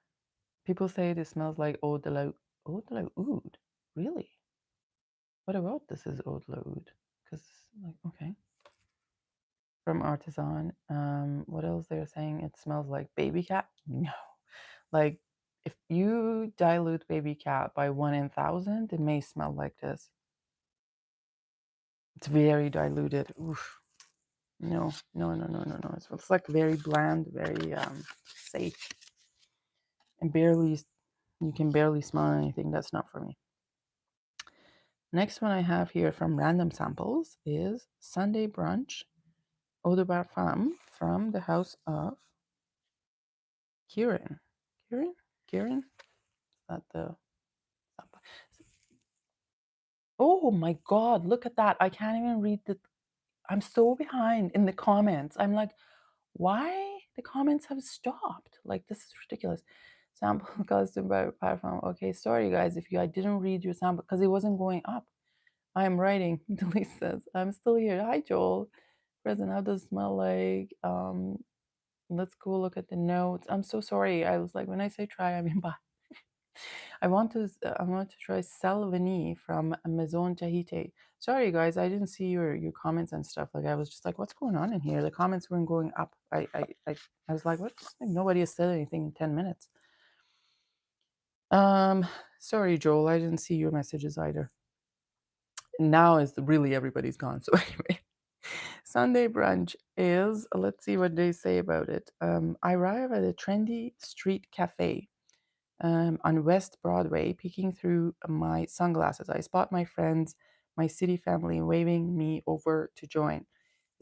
People say this smells like eau de la oud. Really? What about this is eau de la oud? Because, like, okay. From Artisan. What else they're saying? It smells like baby cat? No. Like, if you dilute baby cat by 1 in 1,000, it may smell like this. It's very diluted. Oof. No. It's like very bland, very safe. And you can barely smell anything. That's not for me. Next one I have here from Random Samples is Sunday Brunch Eau de Parfum from the house of Kieran. Kieran? Is that the... Oh my God, look at that. I can't even read the... I'm so behind in the comments. I'm like, why the comments have stopped? Like, this is ridiculous. Sample costume by Parfum. Okay, sorry guys if I didn't read your sample because it wasn't going up. I am writing. Delise says, I'm still here. Hi, Joel. Present, how does it smell like? Let's go look at the notes. I'm so sorry. I was like, when I say try, I mean bye. I want to try Salvini from Maison Tahiti. Sorry guys, I didn't see your comments and stuff. Like, I was just like, what's going on in here? The comments weren't going up. I was like, what? Like, nobody has said anything in 10 minutes. Sorry Joel, I didn't see your messages either. Now is really everybody's gone. So anyway, Sunday brunch is, let's see what they say about it. I arrive at a trendy street cafe on West Broadway, peeking through my sunglasses. I spot my friends, my city family, waving me over to join.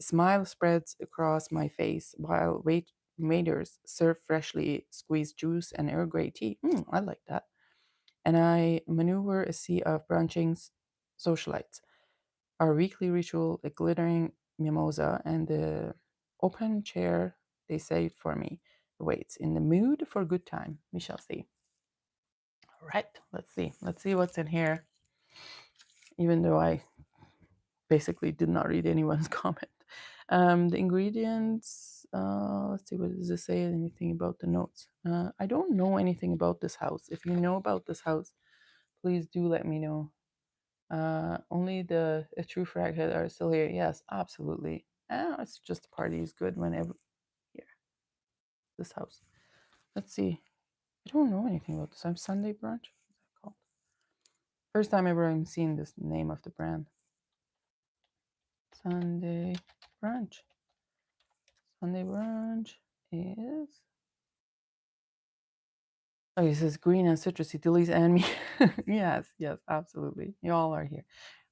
A smile spreads across my face while waiters serve freshly squeezed juice and Earl Grey tea. I like that. And I maneuver a sea of brunching socialites. Our weekly ritual, a glittering mimosa, and the open chair they saved for me awaits. In the mood for good time, we shall see. All right, let's see. Let's see what's in here. Even though I basically did not read anyone's comment. The ingredients, let's see, what does it say? Anything about the notes? I don't know anything about this house. If you know about this house, please do let me know. Only the true fraghead are still here. Yes, absolutely. It's just party is good whenever here. This house. Let's see. I don't know anything about this. I'm Sunday brunch. What's that called? First time ever I'm seeing this name of the brand. Sunday brunch. Sunday brunch is... Oh, it says green and citrusy. Delise and me. Yes, absolutely. You all are here.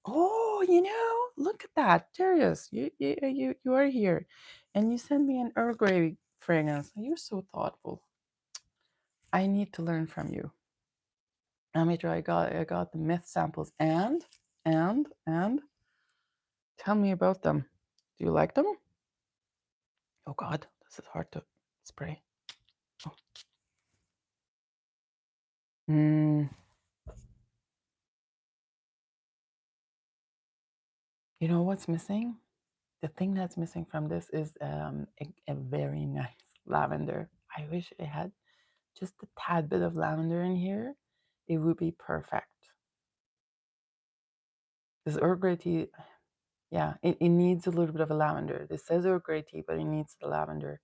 Oh, look at that. Darius, you are here. And you sent me an Earl Grey fragrance. You're so thoughtful. I need to learn from you. Mitra, I got the myth samples and tell me about them. Do you like them? Oh God, this is hard to spray. Oh. You know what's missing? The thing that's missing from this is a very nice lavender. I wish it had just a tad bit of lavender in here. It would be perfect. This Earl Grey tea, yeah, it needs a little bit of a lavender. This says Earl Grey tea, but it needs the lavender.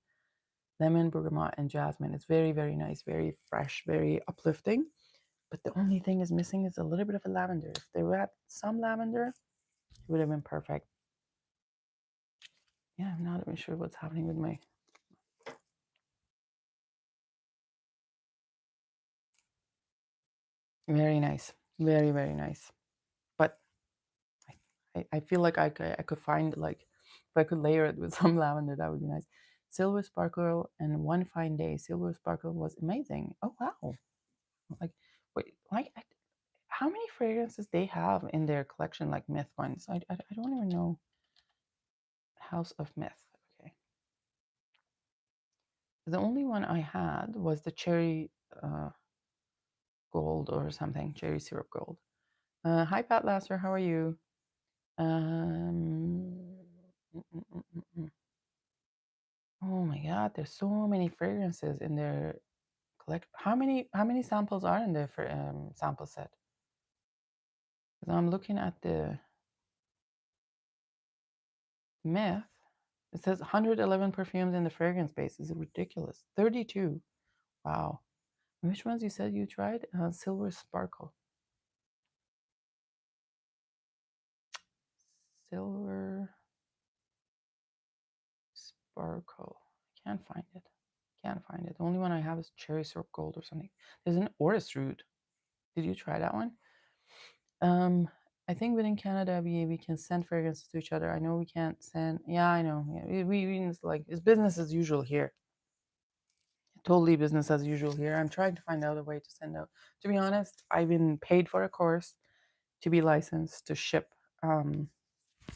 Lemon, bergamot, and jasmine. It's very, very nice, very fresh, very uplifting. But the only thing is missing is a little bit of a lavender. If they had some lavender, it would have been perfect. Yeah, I'm not even sure what's happening with my... Very nice. Very, very nice. But I feel like I could find, like, if I could layer it with some lavender, that would be nice. Silver Sparkle and One Fine Day. Silver Sparkle was amazing. Oh, wow. Like, wait, like, how many fragrances they have in their collection, like Myth ones? I don't even know. House of Myth. Okay. The only one I had was the cherry gold or something, cherry syrup gold. Hi, Pat Lasser. How are you? Um, mm, mm, mm, mm, mm. Oh my God, there's so many fragrances in their collect. How many samples are in the sample set? Because I'm looking at the Myth. It says 111 perfumes in the fragrance base. Is it ridiculous? 32. Wow. Which ones you said you tried? Silver Sparkle. Silver Sparkle. I can't find it. Can't find it. The only one I have is Cherry Syrup Gold or something. There's an Orris Root. Did you try that one? I think within Canada we can send fragrances to each other. I know we can't send. Yeah, I know. Yeah, we it's like it's business as usual here. Totally business as usual here. I'm trying to find out a way to send out. To be honest, I've been paid for a course to be licensed to ship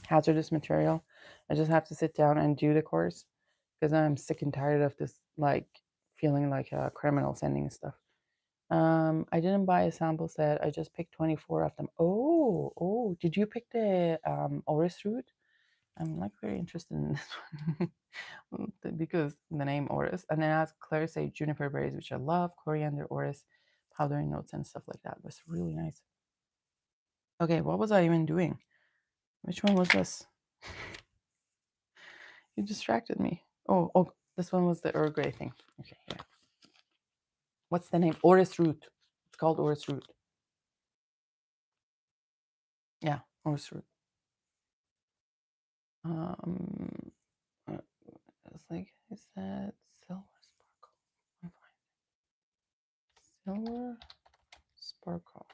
hazardous material. I just have to sit down and do the course because I'm sick and tired of this, like feeling like a criminal sending stuff. I didn't buy a sample set. I just picked 24 of them. Oh, did you pick the Oris root? I'm like very interested in this one because the name Oris. And then as Claire say, juniper berries, which I love, coriander, Oris, powdery notes and stuff like that. It was really nice. Okay, what was I even doing? Which one was this? You distracted me. Oh, this one was the Earl Grey thing. Okay, yeah. What's the name? Orris root. It's called Orris root. Yeah, Orris root. Um, it's like, is that silver sparkle? I'm fine. Silver sparkle.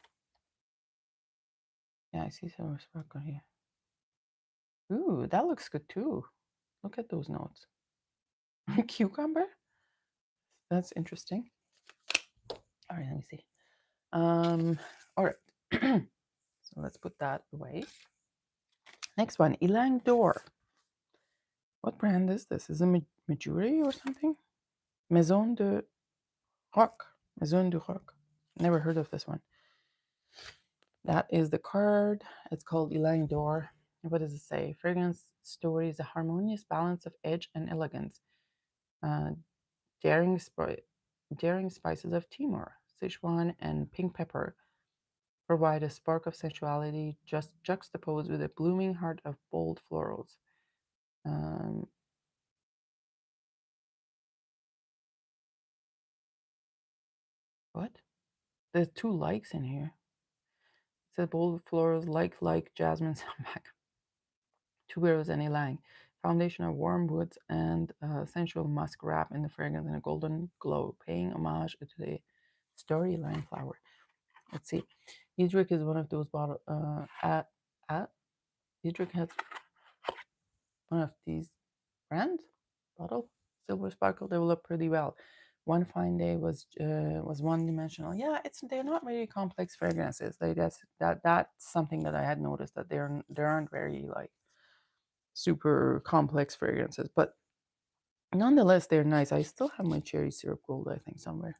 Yeah, I see silver sparkle here. Ooh, that looks good too. Look at those notes. Cucumber? That's interesting. All right, let me see. All right. So let's put that away. Next one, Ylang d'Or. What brand is this? Is it Majuri or something? Maison de Roc. Maison du Roc. Never heard of this one. That is the card. It's called Ylang d'Or. What does it say? Fragrance story is a harmonious balance of edge and elegance. Uh, daring, daring spices of Timor, Sichuan, and pink pepper provide a spark of sensuality just juxtaposed with a blooming heart of bold florals. What? There's two likes in here. It says bold florals like jasmine sambac. Tuberose and ylang. Foundation of warm woods and sensual musk wrap in the fragrance in a golden glow, paying homage to the starry ylang flower. Let's see. Diedrich is one of those bottles. Diedrich has one of these brands bottle silver sparkle developed pretty well. One fine day was one dimensional. Yeah, they're not really complex fragrances. That's something that I had noticed, that they aren't very like super complex fragrances, but nonetheless they're nice. I still have my cherry syrup gold, I think, somewhere.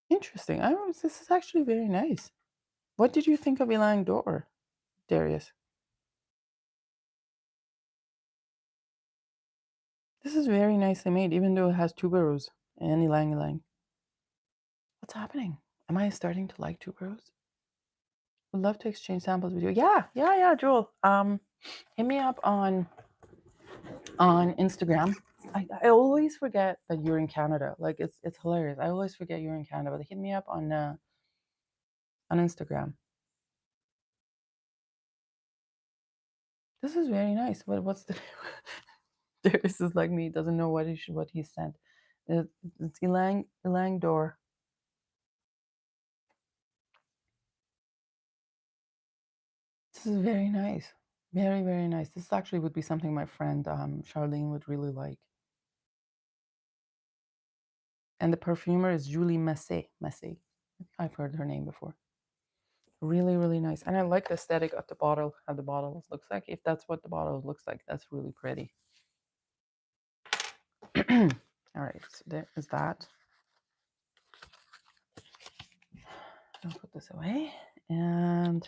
Interesting. This is actually very nice. What did you think of Ylang d'Or, Darius? This is very nicely made, even though it has tuberose and ylang. What's happening? Am I starting to like tuberose? Would love to exchange samples with you. Yeah, Joel. Hit me up on Instagram. I always forget that you're in Canada. Like it's hilarious. I always forget you're in Canada. But hit me up on Instagram. This is very nice. What's the Darius is like me, doesn't know what he sent. It's Ylang d'Or. This is very nice. Very, very nice. This actually would be something my friend Charlene would really like. And the perfumer is Julie Massé. Massé. I've heard her name before. Really, really nice. And I like the aesthetic of the bottle, how the bottle looks like. If that's what the bottle looks like, that's really pretty. All right, so there is that. I'll put this away. And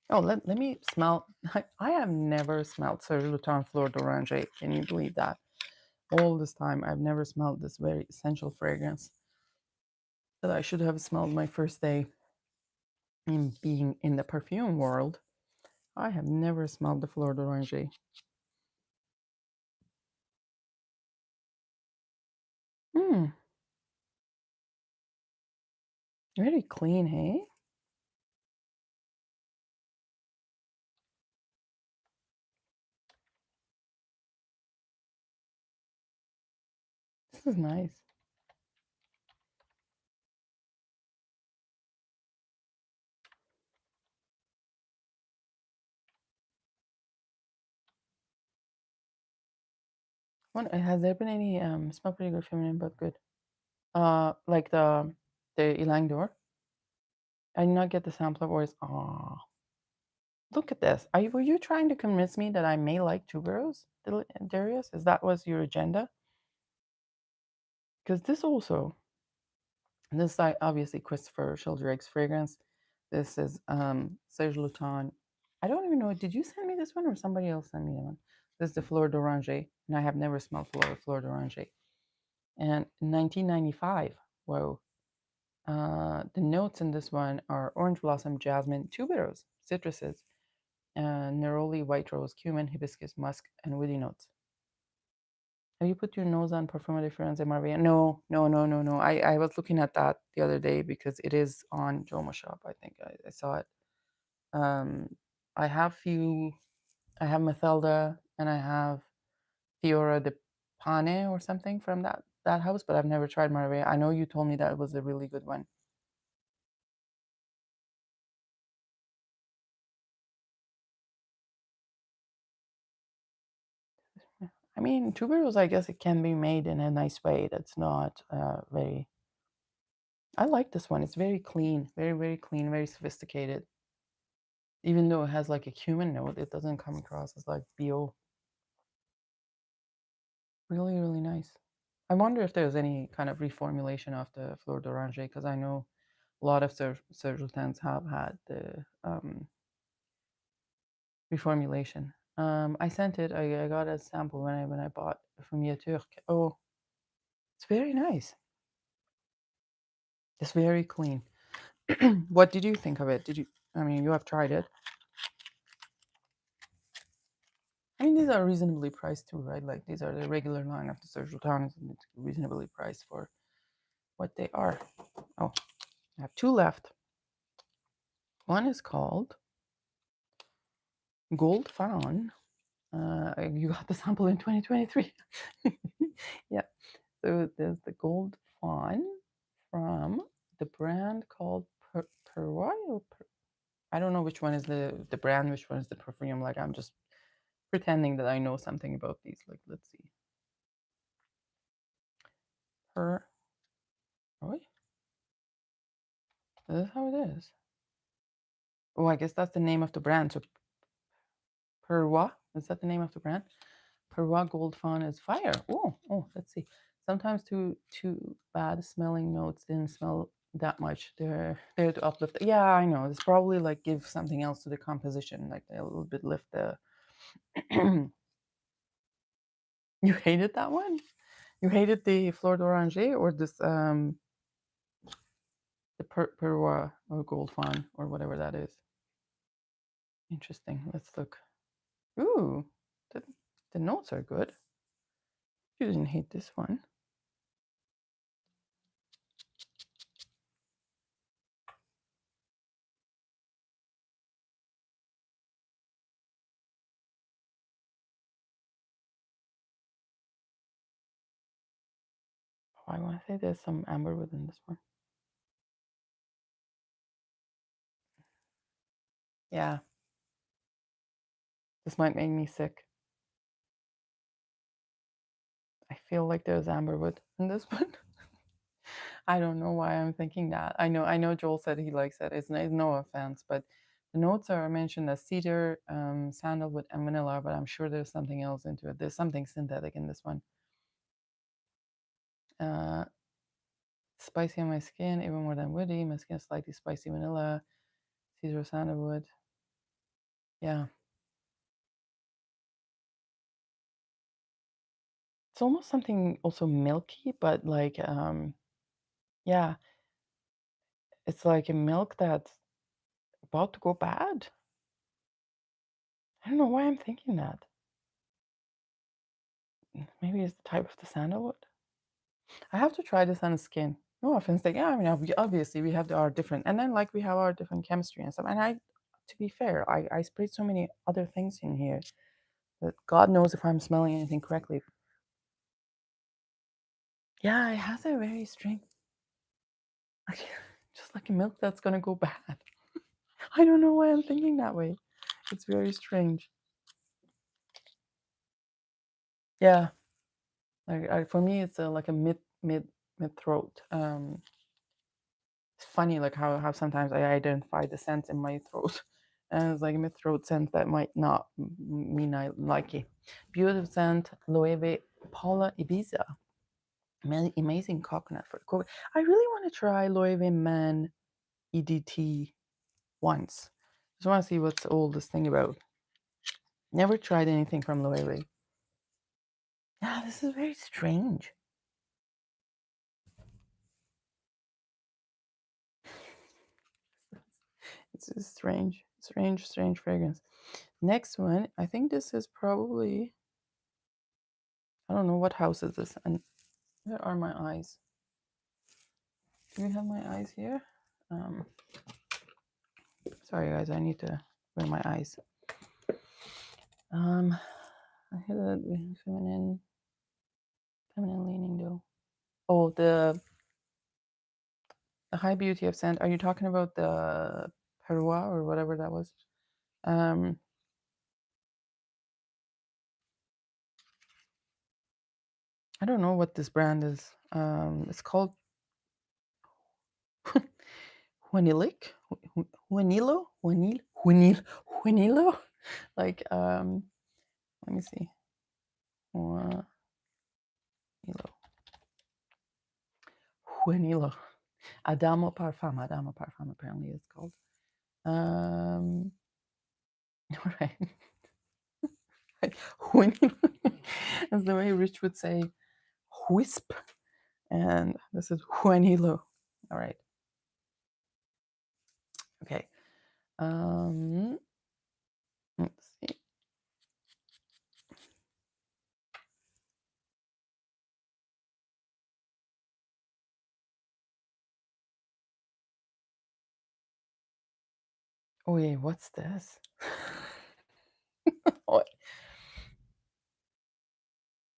oh, let me smell. I have never smelled Serge Lutens Fleur d'Oranger. Can you believe that? All this time, I've never smelled this very essential fragrance that I should have smelled my first day in being in the perfume world. I have never smelled the Fleur d'Oranger. Very clean, hey? This is nice. Has there been any smell pretty good, feminine but good? Like the Ylang d'Or. I did not get the sampler voice. Ah, look at this. Were you trying to convince me that I may like tuberose, Darius? Is that was your agenda? Because this also, this is obviously Christopher Sheldrake's fragrance. This is Serge Lutens. I don't even know. Did you send me this one or somebody else sent me the one? This is the Fleur d'Oranger, and I have never smelled Fleur d'Oranger. And 1995. Whoa. The notes in this one are orange blossom, jasmine, tuberose, citruses, neroli, white rose, cumin, hibiscus, musk, and woody notes. Have you put your nose on Parfum de France Marvia? No, no, no, no, no. I was looking at that the other day because it is on Joma Shop. I think I saw it. Um, I have Mathelda and I have Fiora de Pane or something from that house, but I've never tried Marvia. I know you told me that it was a really good one. I mean, tuberose, I guess it can be made in a nice way. That's not very. I like this one. It's very clean, very, very clean, very sophisticated. Even though it has like a cumin note, it doesn't come across as like bio. Really, really nice. I wonder if there's any kind of reformulation of the Fleur d'Oranger because I know a lot of Serge Lutens have had the reformulation. I sent it. I got a sample when I bought from Turk. Oh, it's very nice. It's very clean. What did you think of it? I mean, you have tried it. I mean, these are reasonably priced too, right? Like these are the regular line of the Serge Lutens, and it's reasonably priced for what they are. Oh, I have two left. One is called Gold Fawn. You got the sample in 2023. Yeah. So there's the Gold Fawn from the brand called Perwai or I don't know which one is the brand, which one is the perfume. Like I'm just pretending that I know something about these. Like let's see. Per Roy? Is that how it is? Oh, I guess that's the name of the brand. So Perwa, is that the name of the brand? Perwa Gold Fawn is fire. Oh, let's see. Sometimes too bad smelling notes didn't smell that much. They're there to uplift. Yeah, I know. It's probably like give something else to the composition, like a little bit lift the. You hated that one? You hated the Fleur d'Oranger or this the Perwa or Gold Fawn or whatever that is. Interesting. Let's look. Ooh, the notes are good. You didn't hate this one. Oh, I want to say there's some amber within this one. Yeah, this might make me sick. I feel like there's amberwood in this one. I don't know why I'm thinking that. I know Joel said he likes it. It's no offense, but the notes are mentioned as cedar, sandalwood, and vanilla, but I'm sure there's something else into it. There's something synthetic in this one. Spicy on my skin, even more than woody. My skin is slightly spicy vanilla, cedar, sandalwood. Yeah. It's almost something also milky, but like, yeah, it's like a milk that's about to go bad. I don't know why I'm thinking that. Maybe it's the type of the sandalwood. I have to try this on the skin. No offense, like, yeah, I mean, obviously we have our different, and then like we have our different chemistry and stuff. And to be fair, I sprayed so many other things in here that God knows if I'm smelling anything correctly. Yeah, it has a very strange, like, just like a milk that's gonna go bad. I don't know why I'm thinking that way. It's very strange. Yeah, like for me, it's like a mid throat. It's funny, like how sometimes I identify the scent in my throat, and it's like a mid throat scent that might not mean I like it. Beautiful scent, Loewe Paula Ibiza. Amazing coconut for I really want to try Loewe Man EDT once. Just want to see what's all this thing about. Never tried anything from Loewe. Yeah, this is very strange. It's a strange fragrance. Next one, I think this is probably, I don't know what house is this, and where are my eyes? Do we have my eyes here? Sorry guys, I need to wear my eyes. I hear that we have feminine leaning though. Oh, the high beauty of scent. Are you talking about the Perua or whatever that was? I don't know what this brand is. It's called Juanilic, Juanilo. Like, let me see. Juanilo. Adamo Parfum. Apparently it's called. Right. That's the way Rich would say whisp. And this is Juanilo. All right. Okay. Let's see. Oh, wait, what's this?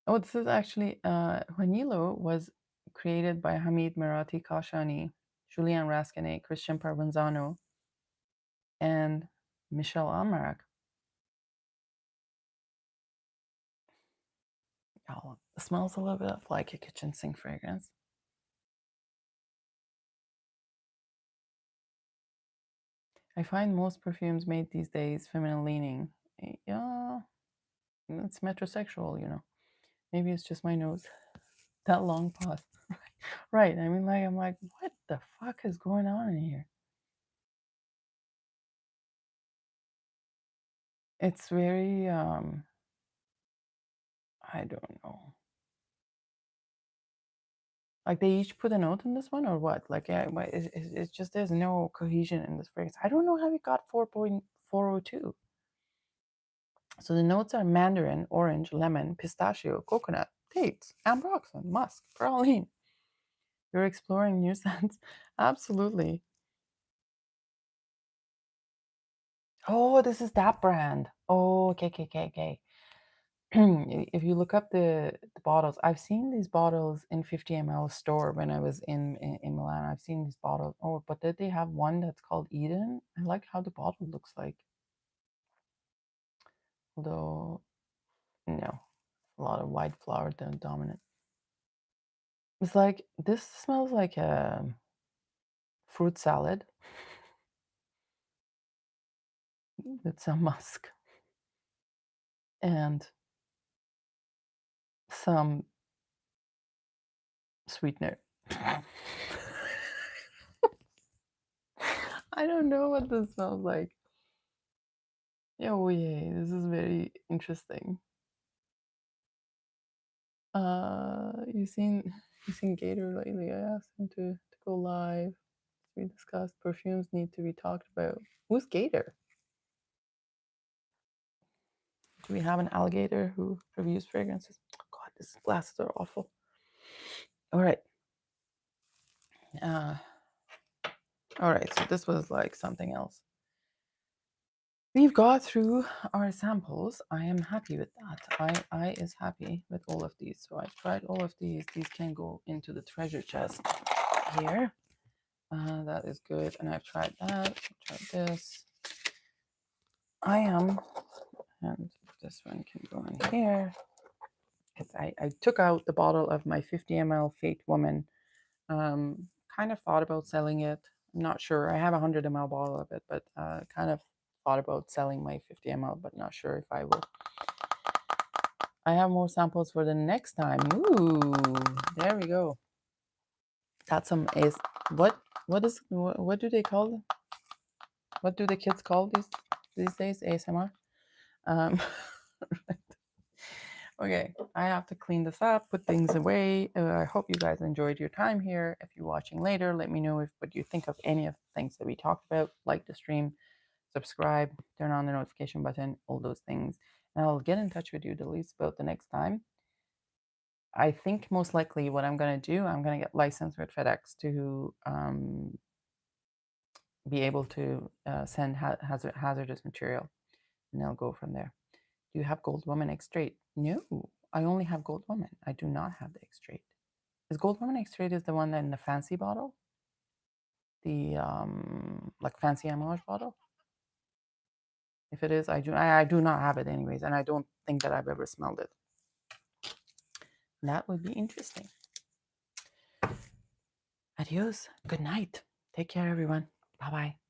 Oh, this is actually Juanilo was created by Hamid Mirati Kashani, Julian Rascane, Christian Parvanzano, and Michel Amarak. Oh, it smells a little bit like a kitchen sink fragrance. I find most perfumes made these days feminine leaning. Yeah, it's metrosexual, you know. Maybe it's just my nose. That long pause. Right. I mean, like, I'm like, what the fuck is going on in here? It's very, I don't know. Like, they each put a note in this one or what? Like, yeah, it's just there's no cohesion in this fragrance. I don't know how it got 4.402. So the notes are mandarin, orange, lemon, pistachio, coconut, dates, ambroxan, musk, praline. You're exploring new scents. Absolutely. Oh, this is that brand. Oh, okay. If you look up the bottles, I've seen these bottles in 50 ml store when I was in Milan. I've seen these bottles. Oh, but did they have one that's called Eden? I like how the bottle looks like. Although, no, a lot of white flower dominant. It's like, this smells like a fruit salad with some musk and some sweetener. I don't know what this smells like. Oh yeah, this is very interesting. You seen Gator lately? I asked him to go live. We discussed perfumes need to be talked about. Who's Gator? Do we have an alligator who reviews fragrances? Oh, God, these glasses are awful. All right. All right, so this was like something else. We've got through our samples. I am happy with that. I is happy with all of these. So I've tried all of these. These can go into the treasure chest here. That is good. And I've tried that. I've tried this. I am, and this one can go in here. I took out the bottle of my 50 ml Fate Woman. Kind of thought about selling it. I'm not sure. I have a 100 ml bottle of it, but kind of thought about selling my 50 ml, but not sure if I will. I have more samples for the next time. Ooh, there we go. That's some what do they call them? What do the kids call these days? ASMR. Okay, I have to clean this up, put things away. I hope you guys enjoyed your time here. If you're watching later, let me know what you think of any of the things that we talked about. Like the stream, subscribe, turn on the notification button, all those things. And I'll get in touch with you, Delise, about the next time. I think most likely what I'm going to do, I'm going to get licensed with FedEx to be able to send hazardous material, and they'll go from there. Do you have Gold Woman X-Straight? No, I only have Gold Woman. I do not have the X-Straight. Is Gold Woman X-Straight is the one in the fancy bottle? The like fancy amouage bottle? If it is, I do not have it anyways, and I don't think that I've ever smelled it. That would be interesting. Adios. Good night. Take care, everyone. Bye-bye.